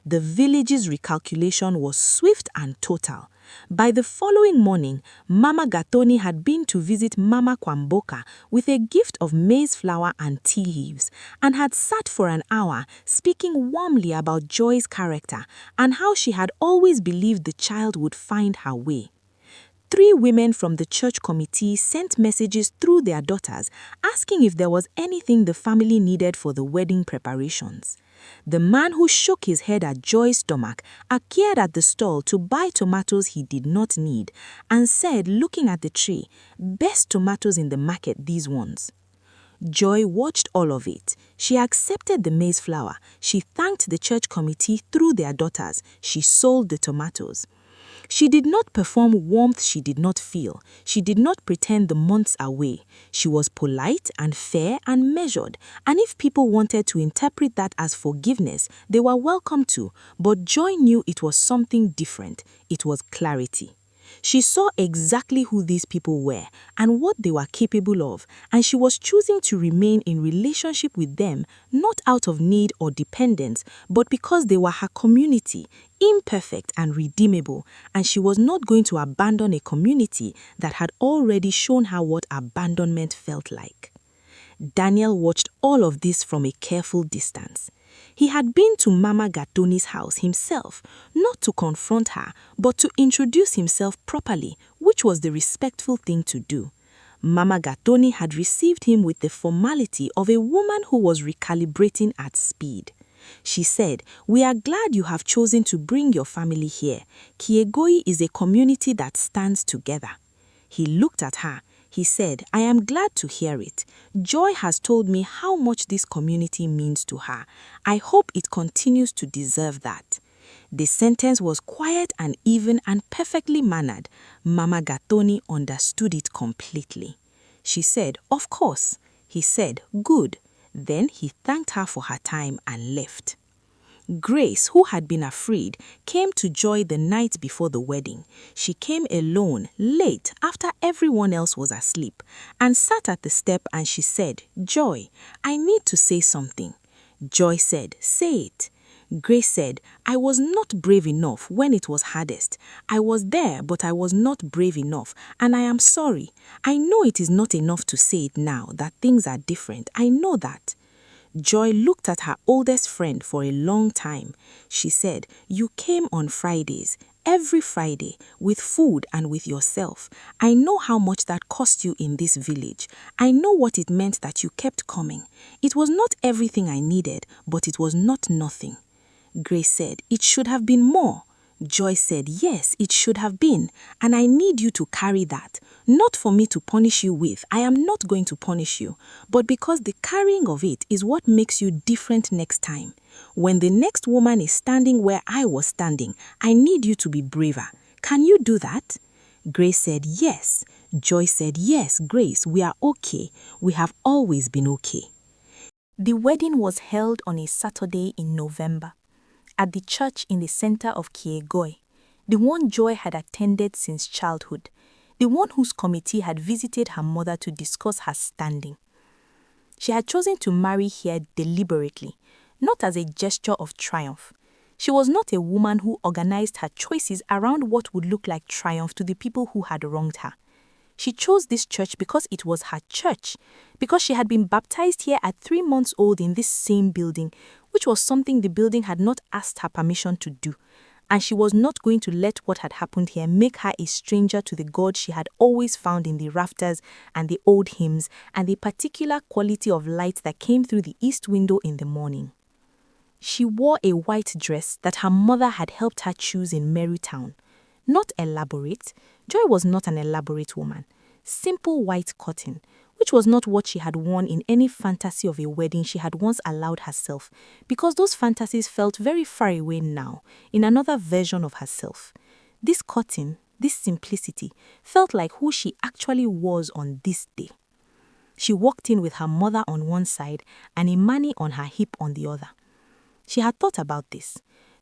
The village's recalculation was swift and total. By the following morning, Mama Gatoni had been to visit Mama Kwamboka with a gift of maize flour and tea leaves, and had sat for an hour speaking warmly about Joy's character and how she had always believed the child would find her way. 3 women from the church committee sent messages through their daughters asking if there was anything the family needed for the wedding preparations. The man who shook his head at Joy's stomach appeared at the stall to buy tomatoes he did not need and said, looking at the tree, best tomatoes in the market, these ones. Joy watched all of it. She accepted the maize flour. She thanked the church committee through their daughters. She sold the tomatoes. She did not perform warmth she did not feel. She did not pretend the months away. She was polite and fair and measured, and if people wanted to interpret that as forgiveness, they were welcome to, but Joy knew it was something different. It was clarity. She saw exactly who these people were and what they were capable of, and she was choosing to remain in relationship with them, not out of need or dependence, but because they were her community, imperfect and redeemable, and she was not going to abandon a community that had already shown her what abandonment felt like. Daniel watched all of this from a careful distance. He had been to Mama Gatoni's house himself, not to confront her, but to introduce himself properly, which was the respectful thing to do. Mama Gatoni had received him with the formality of a woman who was recalibrating at speed. She said, "We are glad you have chosen to bring your family here. Kiegoi is a community that stands together." He looked at her. He said, "I am glad to hear it. Joy has told me how much this community means to her. I hope it continues to deserve that." The sentence was quiet and even and perfectly mannered. Mama Gatoni understood it completely. She said, "Of course." He said, "Good." Then he thanked her for her time and left. Grace, who had been afraid, came to Joy the night before the wedding. She came alone, late, after everyone else was asleep, and sat at the step and she said, "Joy, I need to say something." Joy said, "Say it." Grace said, "I was not brave enough when it was hardest. I was there, but I was not brave enough, and I am sorry. I know it is not enough to say it now, that things are different. I know that." Joy looked at her oldest friend for a long time. She said, "You came on Fridays, every Friday, with food and with yourself. I know how much that cost you in this village. I know what it meant that you kept coming. It was not everything I needed, but it was not nothing." Grace said, "It should have been more." Joy said, "Yes, it should have been, and I need you to carry that. Not for me to punish you with, I am not going to punish you, but because the carrying of it is what makes you different next time. When the next woman is standing where I was standing, I need you to be braver. Can you do that?" Grace said, "Yes." Joy said, "Yes, Grace, we are okay. We have always been okay." The wedding was held on a Saturday in November, at the church in the center of Kiegoi, the one Joy had attended since childhood, the one whose committee had visited her mother to discuss her standing. She had chosen to marry here deliberately, not as a gesture of triumph. She was not a woman who organized her choices around what would look like triumph to the people who had wronged her. She chose this church because it was her church, because she had been baptized here at 3 months old in this same building, which was something the building had not asked her permission to do, and she was not going to let what had happened here make her a stranger to the God she had always found in the rafters and the old hymns and the particular quality of light that came through the east window in the morning. She wore a white dress that her mother had helped her choose in Marytown. Not elaborate. Joy was not an elaborate woman. Simple white cotton, which was not what she had worn in any fantasy of a wedding she had once allowed herself, because those fantasies felt very far away now, in another version of herself. This cotton, this simplicity, felt like who she actually was on this day. She walked in with her mother on one side and Imani on her hip on the other. She had thought about this.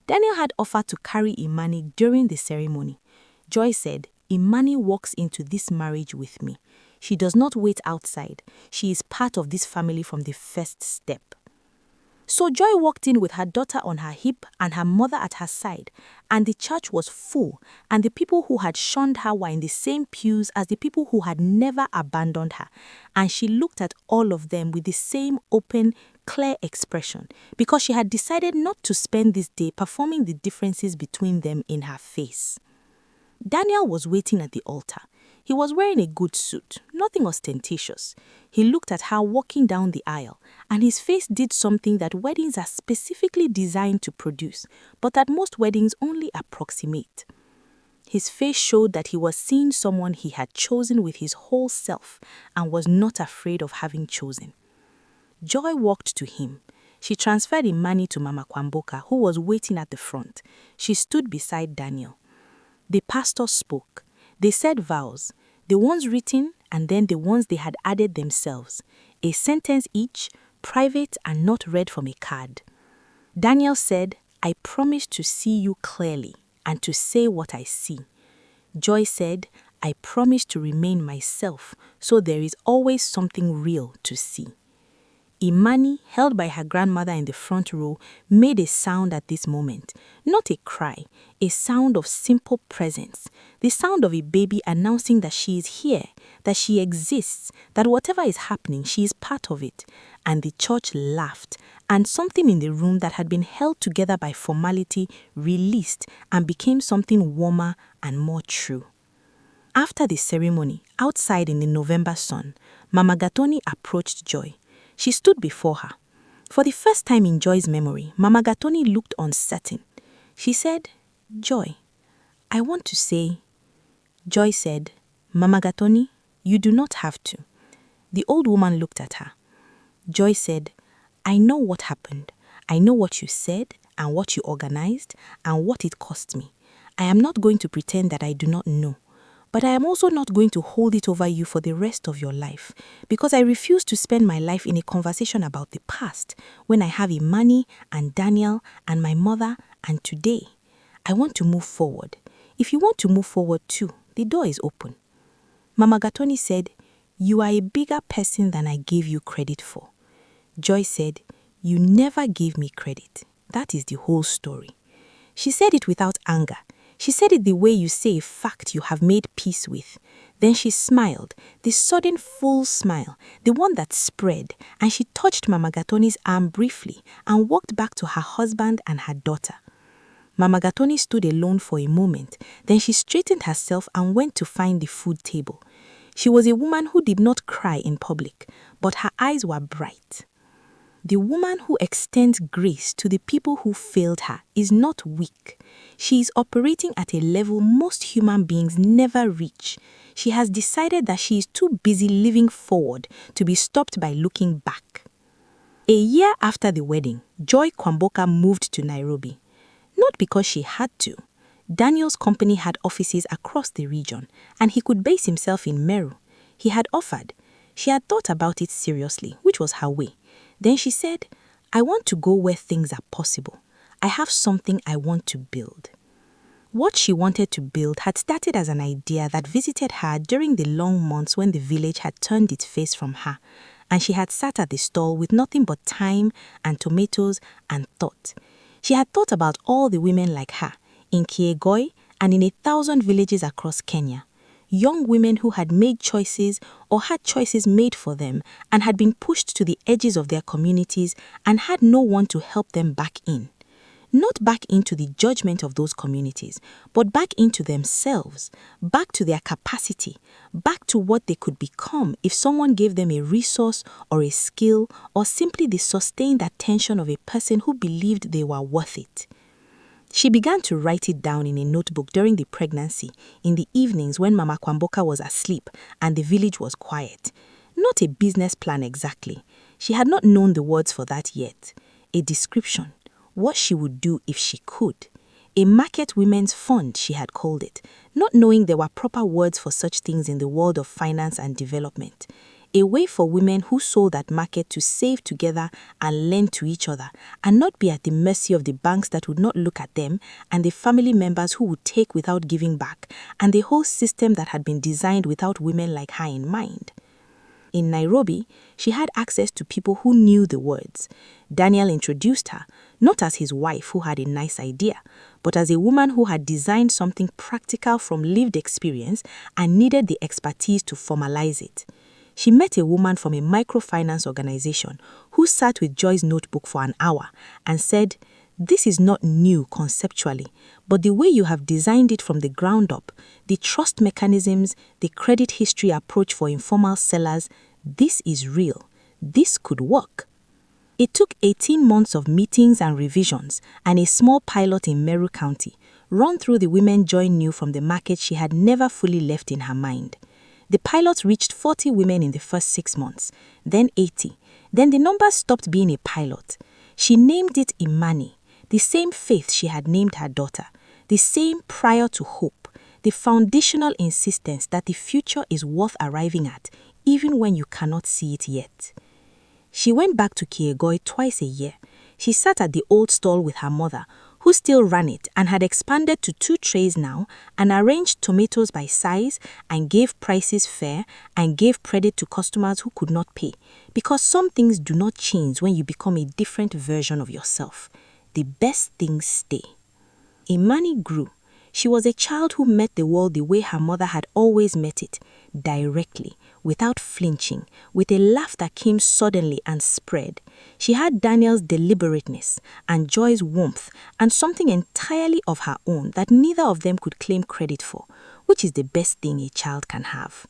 Daniel had offered to carry Imani during the ceremony. Joy said, "Imani walks into this marriage with me. She does not wait outside. She is part of this family from the first step." So Joy walked in with her daughter on her hip and her mother at her side, and the church was full, and the people who had shunned her were in the same pews as the people who had never abandoned her, and she looked at all of them with the same open, clear expression, because she had decided not to spend this day performing the differences between them in her face. Daniel was waiting at the altar. He was wearing a good suit, nothing ostentatious. He looked at her walking down the aisle, and his face did something that weddings are specifically designed to produce, but that most weddings only approximate. His face showed that he was seeing someone he had chosen with his whole self and was not afraid of having chosen. Joy walked to him. She transferred Imani to Mama Kwamboka, who was waiting at the front. She stood beside Daniel. The pastor spoke. They said vows, the ones written and then the ones they had added themselves, a sentence each, private and not read from a card. Daniel said, "I promise to see you clearly and to say what I see." Joy said, "I promise to remain myself, so there is always something real to see." Imani, held by her grandmother in the front row, made a sound at this moment. Not a cry, a sound of simple presence. The sound of a baby announcing that she is here, that she exists, that whatever is happening, she is part of it. And the church laughed, and something in the room that had been held together by formality released and became something warmer and more true. After the ceremony, outside in the November sun, Mama Gatoni approached Joy. She stood before her. For the first time in Joy's memory, Mama Gatoni looked uncertain. She said, "Joy, I want to say..." Joy said, "Mama Gatoni, you do not have to." The old woman looked at her. Joy said, "I know what happened. I know what you said and what you organized and what it cost me. I am not going to pretend that I do not know. but I am also not going to hold it over you for the rest of your life, because I refuse to spend my life in a conversation about the past when I have Imani and Daniel and my mother and today. I want to move forward. If you want to move forward too, the door is open. Mama Gatoni said, "You are a bigger person than I gave you credit for." Joy said, "You never gave me credit. That is the whole story." She said it without anger. She said it the way you say a fact you have made peace with. Then she smiled, the sudden full smile, the one that spread, and she touched Mama Gatoni's arm briefly and walked back to her husband and her daughter. Mama Gatoni stood alone for a moment, then she straightened herself and went to find the food table. She was a woman who did not cry in public, but her eyes were bright. The woman who extends grace to the people who failed her is not weak. She is operating at a level most human beings never reach. She has decided that she is too busy living forward to be stopped by looking back. A year after the wedding, Joy Kwamboka moved to Nairobi. Not because she had to. Daniel's company had offices across the region, and he could base himself in Meru. He had offered. She had thought about it seriously, which was her way. Then she said, "I want to go where things are possible. I have something I want to build." What she wanted to build had started as an idea that visited her during the long months when the village had turned its face from her, and she had sat at the stall with nothing but time and tomatoes and thought. She had thought about all the women like her, in Kiegoi and in 1,000 villages across Kenya. Young women who had made choices or had choices made for them and had been pushed to the edges of their communities and had no one to help them back in. Not back into the judgment of those communities, but back into themselves, back to their capacity, back to what they could become if someone gave them a resource or a skill or simply the sustained attention of a person who believed they were worth it. She began to write it down in a notebook during the pregnancy, in the evenings when Mama Kwamboka was asleep and the village was quiet. Not a business plan exactly. She had not known the words for that yet. A description. What she would do if she could. A market women's fund, she had called it, not knowing there were proper words for such things in the world of finance and development. A way for women who sold that market to save together and lend to each other and not be at the mercy of the banks that would not look at them and the family members who would take without giving back and the whole system that had been designed without women like her in mind. In Nairobi, she had access to people who knew the words. Daniel introduced her, not as his wife who had a nice idea, but as a woman who had designed something practical from lived experience and needed the expertise to formalize it. She met a woman from a microfinance organization who sat with Joy's notebook for an hour and said, "This is not new conceptually, but the way you have designed it from the ground up, the trust mechanisms, the credit history approach for informal sellers, this is real. This could work." It took 18 months of meetings and revisions and a small pilot in Meru County, run through the women Joy knew from the market she had never fully left in her mind. The pilot reached 40 women in the first 6 months, then 80. Then the number stopped being a pilot. She named it Imani, the same faith she had named her daughter, the same prior to hope, the foundational insistence that the future is worth arriving at, even when you cannot see it yet. She went back to Kiegoi twice a year. She sat at the old stall with her mother, who still ran it and had expanded to 2 trays now and arranged tomatoes by size and gave prices fair and gave credit to customers who could not pay, because some things do not change when you become a different version of yourself. The best things stay. Imani grew. She was a child who met the world the way her mother had always met it, directly, without flinching, with a laugh that came suddenly and spread. She had Daniel's deliberateness and Joy's warmth and something entirely of her own that neither of them could claim credit for, which is the best thing a child can have.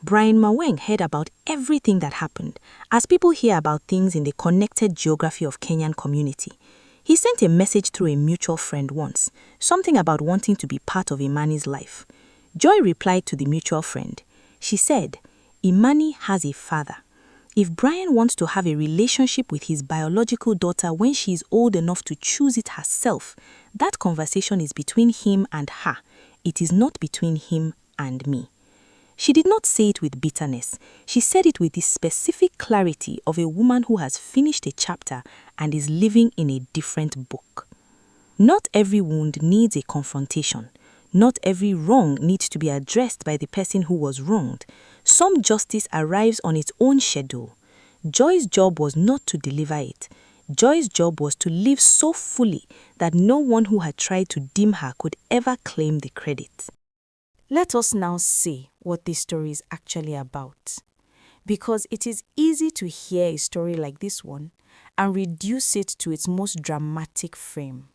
Brian Maweng heard about everything that happened, as people hear about things in the connected geography of Kenyan community. He sent a message through a mutual friend once, something about wanting to be part of Imani's life. Joy replied to the mutual friend. She said, "Imani has a father. If Brian wants to have a relationship with his biological daughter when she is old enough to choose it herself, that conversation is between him and her. It is not between him and me. She did not say it with bitterness. She said it with the specific clarity of a woman who has finished a chapter and is living in a different book. Not every wound needs a confrontation. Not every wrong needs to be addressed by the person who was wronged. Some justice arrives on its own schedule. Joy's job was not to deliver it. Joy's job was to live so fully that no one who had tried to dim her could ever claim the credit. Let us now see what this story is actually about. Because it is easy to hear a story like this one and reduce it to its most dramatic frame.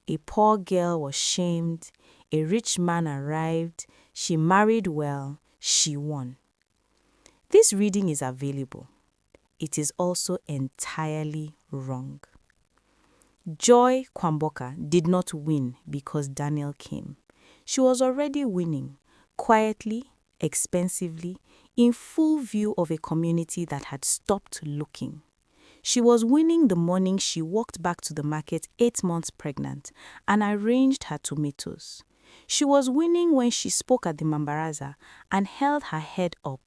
A poor girl was shamed, a rich man arrived, she married well, she won. This reading is available. It is also entirely wrong. Joy Kwamboka did not win because Daniel came. She was already winning, quietly, expensively, in full view of a community that had stopped looking. She was winning the morning she walked back to the market 8 months pregnant and arranged her tomatoes. She was winning when she spoke at the Mambaraza and held her head up.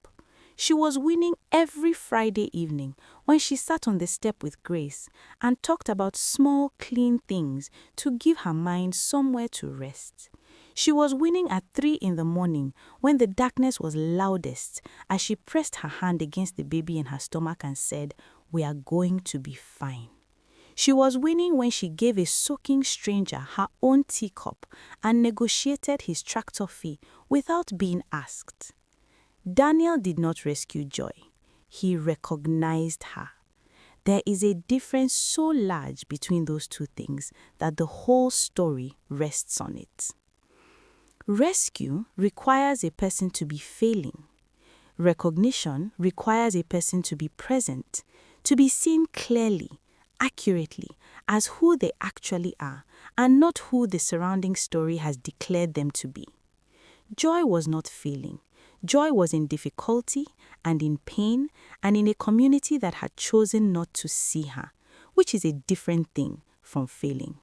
She was winning every Friday evening when she sat on the step with Grace and talked about small, clean things to give her mind somewhere to rest. She was winning at 3 in the morning when the darkness was loudest as she pressed her hand against the baby in her stomach and said, "We are going to be fine." She was winning when she gave a soaking stranger her own teacup and negotiated his tractor fee without being asked. Daniel did not rescue Joy. He recognized her. There is a difference so large between those two things that the whole story rests on it. Rescue requires a person to be failing. Recognition requires a person to be present, to be seen clearly, accurately, as who they actually are, and not who the surrounding story has declared them to be. Joy was not failing. Joy was in difficulty and in pain and in a community that had chosen not to see her, which is a different thing from failing.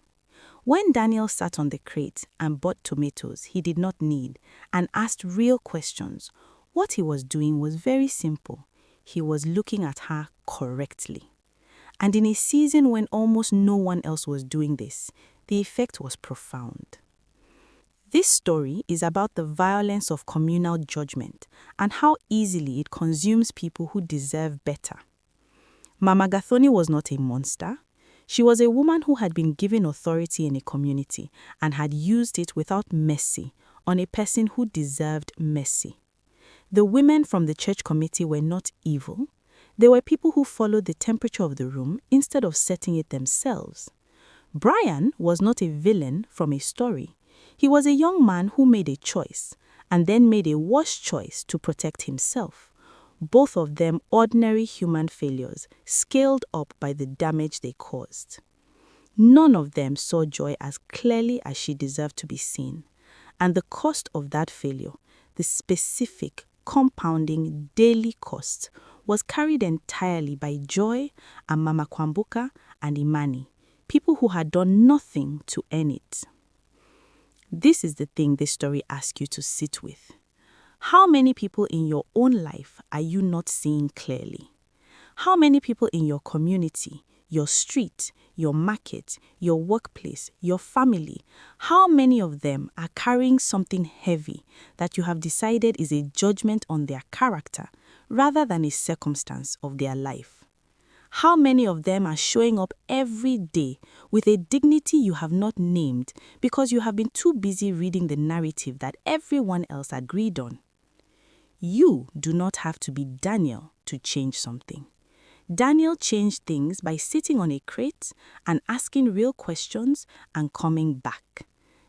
When Daniel sat on the crate and bought tomatoes he did not need and asked real questions, what he was doing was very simple. He was looking at her correctly. And in a season when almost no one else was doing this, the effect was profound. This story is about the violence of communal judgment and how easily it consumes people who deserve better. Mama Gathoni was not a monster. She was a woman who had been given authority in a community and had used it without mercy on a person who deserved mercy. The women from the church committee were not evil. They were people who followed the temperature of the room instead of setting it themselves. Brian was not a villain from a story. He was a young man who made a choice and then made a worse choice to protect himself. Both of them ordinary human failures, scaled up by the damage they caused. None of them saw Joy as clearly as she deserved to be seen. And the cost of that failure, the specific, compounding daily cost, was carried entirely by Joy and Mama Kwamboka and Imani, people who had done nothing to earn it. This is the thing this story asks you to sit with. How many people in your own life are you not seeing clearly? How many people in your community, your street, your market, your workplace, your family, how many of them are carrying something heavy that you have decided is a judgment on their character rather than a circumstance of their life? How many of them are showing up every day with a dignity you have not named because you have been too busy reading the narrative that everyone else agreed on? You do not have to be Daniel to change something. Daniel changed things by sitting on a crate and asking real questions and coming back.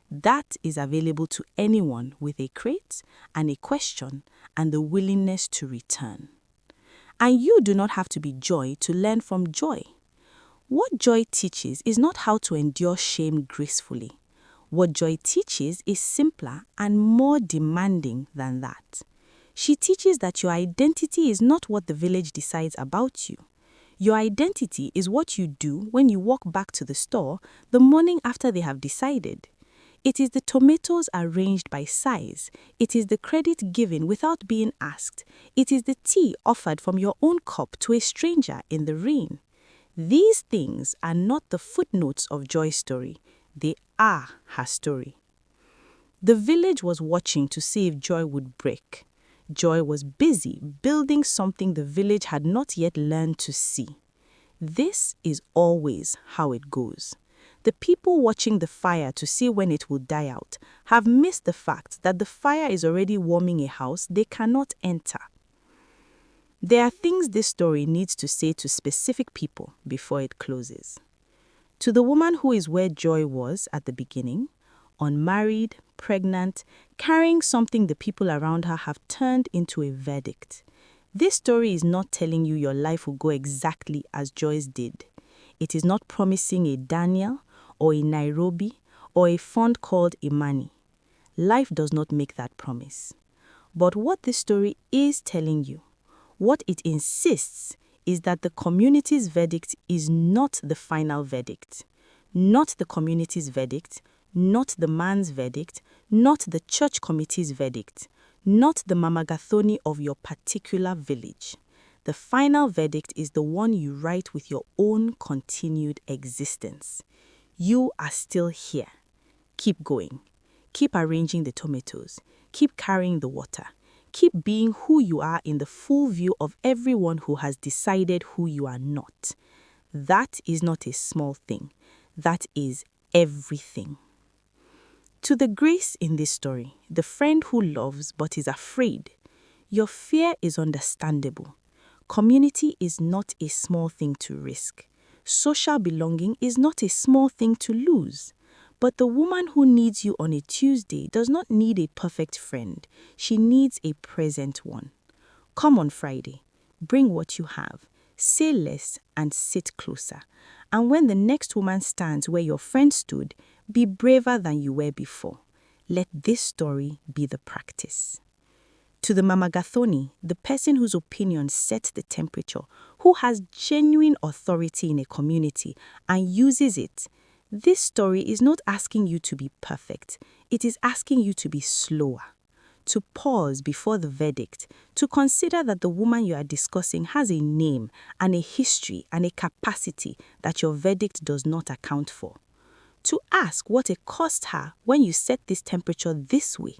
That is available to anyone with a crate and a question and the willingness to return. And you do not have to be Joy to learn from Joy. What Joy teaches is not how to endure shame gracefully. What Joy teaches is simpler and more demanding than that. She teaches that your identity is not what the village decides about you. Your identity is what you do when you walk back to the store the morning after they have decided. It is the tomatoes arranged by size. It is the credit given without being asked. It is the tea offered from your own cup to a stranger in the rain. These things are not the footnotes of Joy's story. They are her story. The village was watching to see if Joy would break. Joy was busy building something the village had not yet learned to see. This is always how it goes. The people watching the fire to see when it will die out have missed the fact that the fire is already warming a house they cannot enter. There are things this story needs to say to specific people before it closes. To the woman who is where Joy was at the beginning, unmarried, pregnant, carrying something the people around her have turned into a verdict. This story is not telling you your life will go exactly as Joy's did. It is not promising a Daniel or a Nairobi or a fund called Imani. Life does not make that promise. But what this story is telling you, what it insists, is that the community's verdict is not the final verdict. Not the community's verdict, not the man's verdict, not the church committee's verdict, not the Mama Gathoni of your particular village. The final verdict is the one you write with your own continued existence. You are still here. Keep going. Keep arranging the tomatoes. Keep carrying the water. Keep being who you are in the full view of everyone who has decided who you are not. That is not a small thing. That is everything. To the grace in this story, the friend who loves but is afraid, your fear is understandable. Community is not a small thing to risk. Social belonging is not a small thing to lose. But the woman who needs you on a Tuesday does not need a perfect friend. She needs a present one. Come on Friday. Bring what you have. Say less and sit closer. And when the next woman stands where your friend stood, be braver than you were before. Let this story be the practice. To the Mama Gathoni, the person whose opinion sets the temperature, who has genuine authority in a community and uses it, this story is not asking you to be perfect. It is asking you to be slower, to pause before the verdict, to consider that the woman you are discussing has a name and a history and a capacity that your verdict does not account for. To ask what it cost her when you set this temperature this way.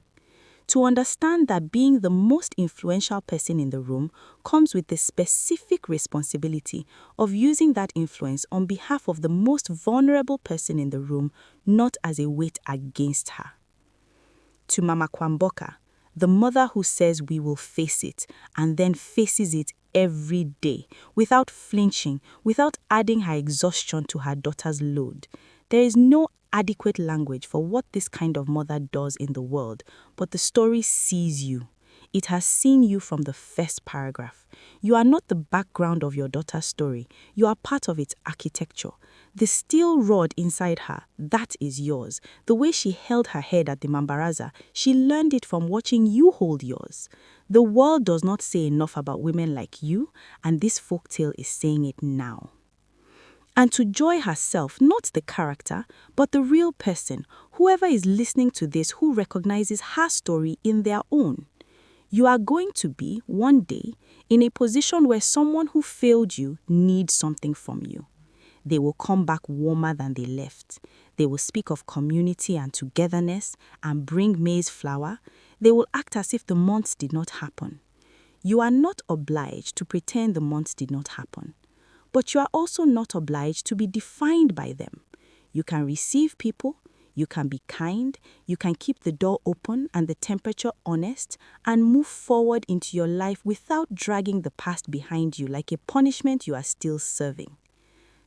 To understand that being the most influential person in the room comes with the specific responsibility of using that influence on behalf of the most vulnerable person in the room, not as a weight against her. To Mama Kwamboka, the mother who says we will face it and then faces it every day, without flinching, without adding her exhaustion to her daughter's load. There is no adequate language for what this kind of mother does in the world, but the story sees you. It has seen you from the first paragraph. You are not the background of your daughter's story. You are part of its architecture. The steel rod inside her, that is yours. The way she held her head at the Mambaraza, she learned it from watching you hold yours. The world does not say enough about women like you, and this folktale is saying it now. And to Joy herself, not the character, but the real person, whoever is listening to this who recognizes her story in their own. You are going to be, one day, in a position where someone who failed you needs something from you. They will come back warmer than they left. They will speak of community and togetherness and bring maize flour. They will act as if the months did not happen. You are not obliged to pretend the months did not happen. But you are also not obliged to be defined by them. You can receive people, you can be kind, you can keep the door open and the temperature honest, and move forward into your life without dragging the past behind you like a punishment you are still serving.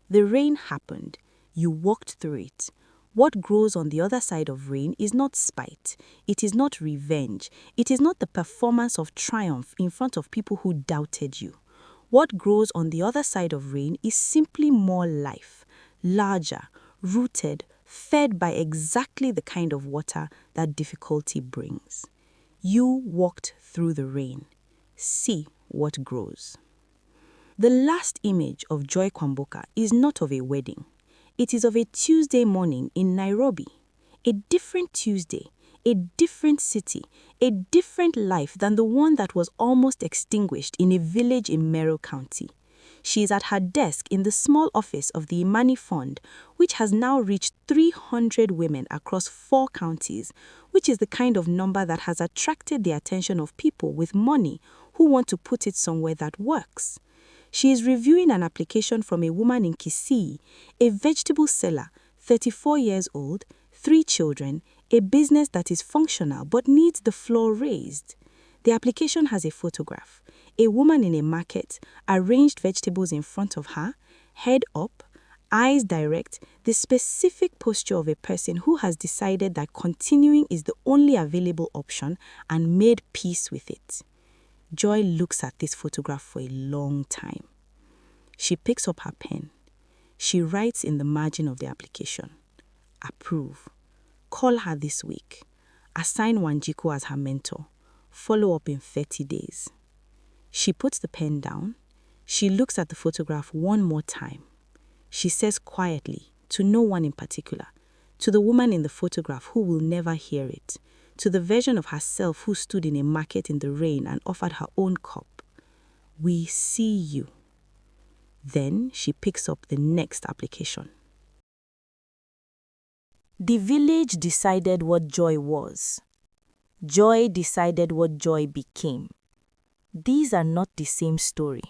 The rain happened. You walked through it. What grows on the other side of rain is not spite. It is not revenge. It is not the performance of triumph in front of people who doubted you. What grows on the other side of rain is simply more life, larger, rooted, fed by exactly the kind of water that difficulty brings. You walked through the rain. See what grows. The last image of Joy Kwamboka is not of a wedding. It is of a Tuesday morning in Nairobi. A different Tuesday, a different city, a different life than the one that was almost extinguished in a village in Merrill County. She is at her desk in the small office of the Imani Fund, which has now reached 300 women across 4 counties, which is the kind of number that has attracted the attention of people with money who want to put it somewhere that works. She is reviewing an application from a woman in Kisii, a vegetable seller, 34 years old, 3 children, a business that is functional but needs the floor raised. The application has a photograph, a woman in a market, arranged vegetables in front of her, head up, eyes direct, the specific posture of a person who has decided that continuing is the only available option and made peace with it. Joy looks at this photograph for a long time. She picks up her pen. She writes in the margin of the application, "Approve. Call her this week. Assign Wanjiku as her mentor. Follow up in 30 days. She puts the pen down. She looks at the photograph one more time. She says quietly, to no one in particular, to the woman in the photograph who will never hear it, to the version of herself who stood in a market in the rain and offered her own cup, "We see you." Then she picks up the next application. The village decided what joy was. Joy decided what joy became. These are not the same story.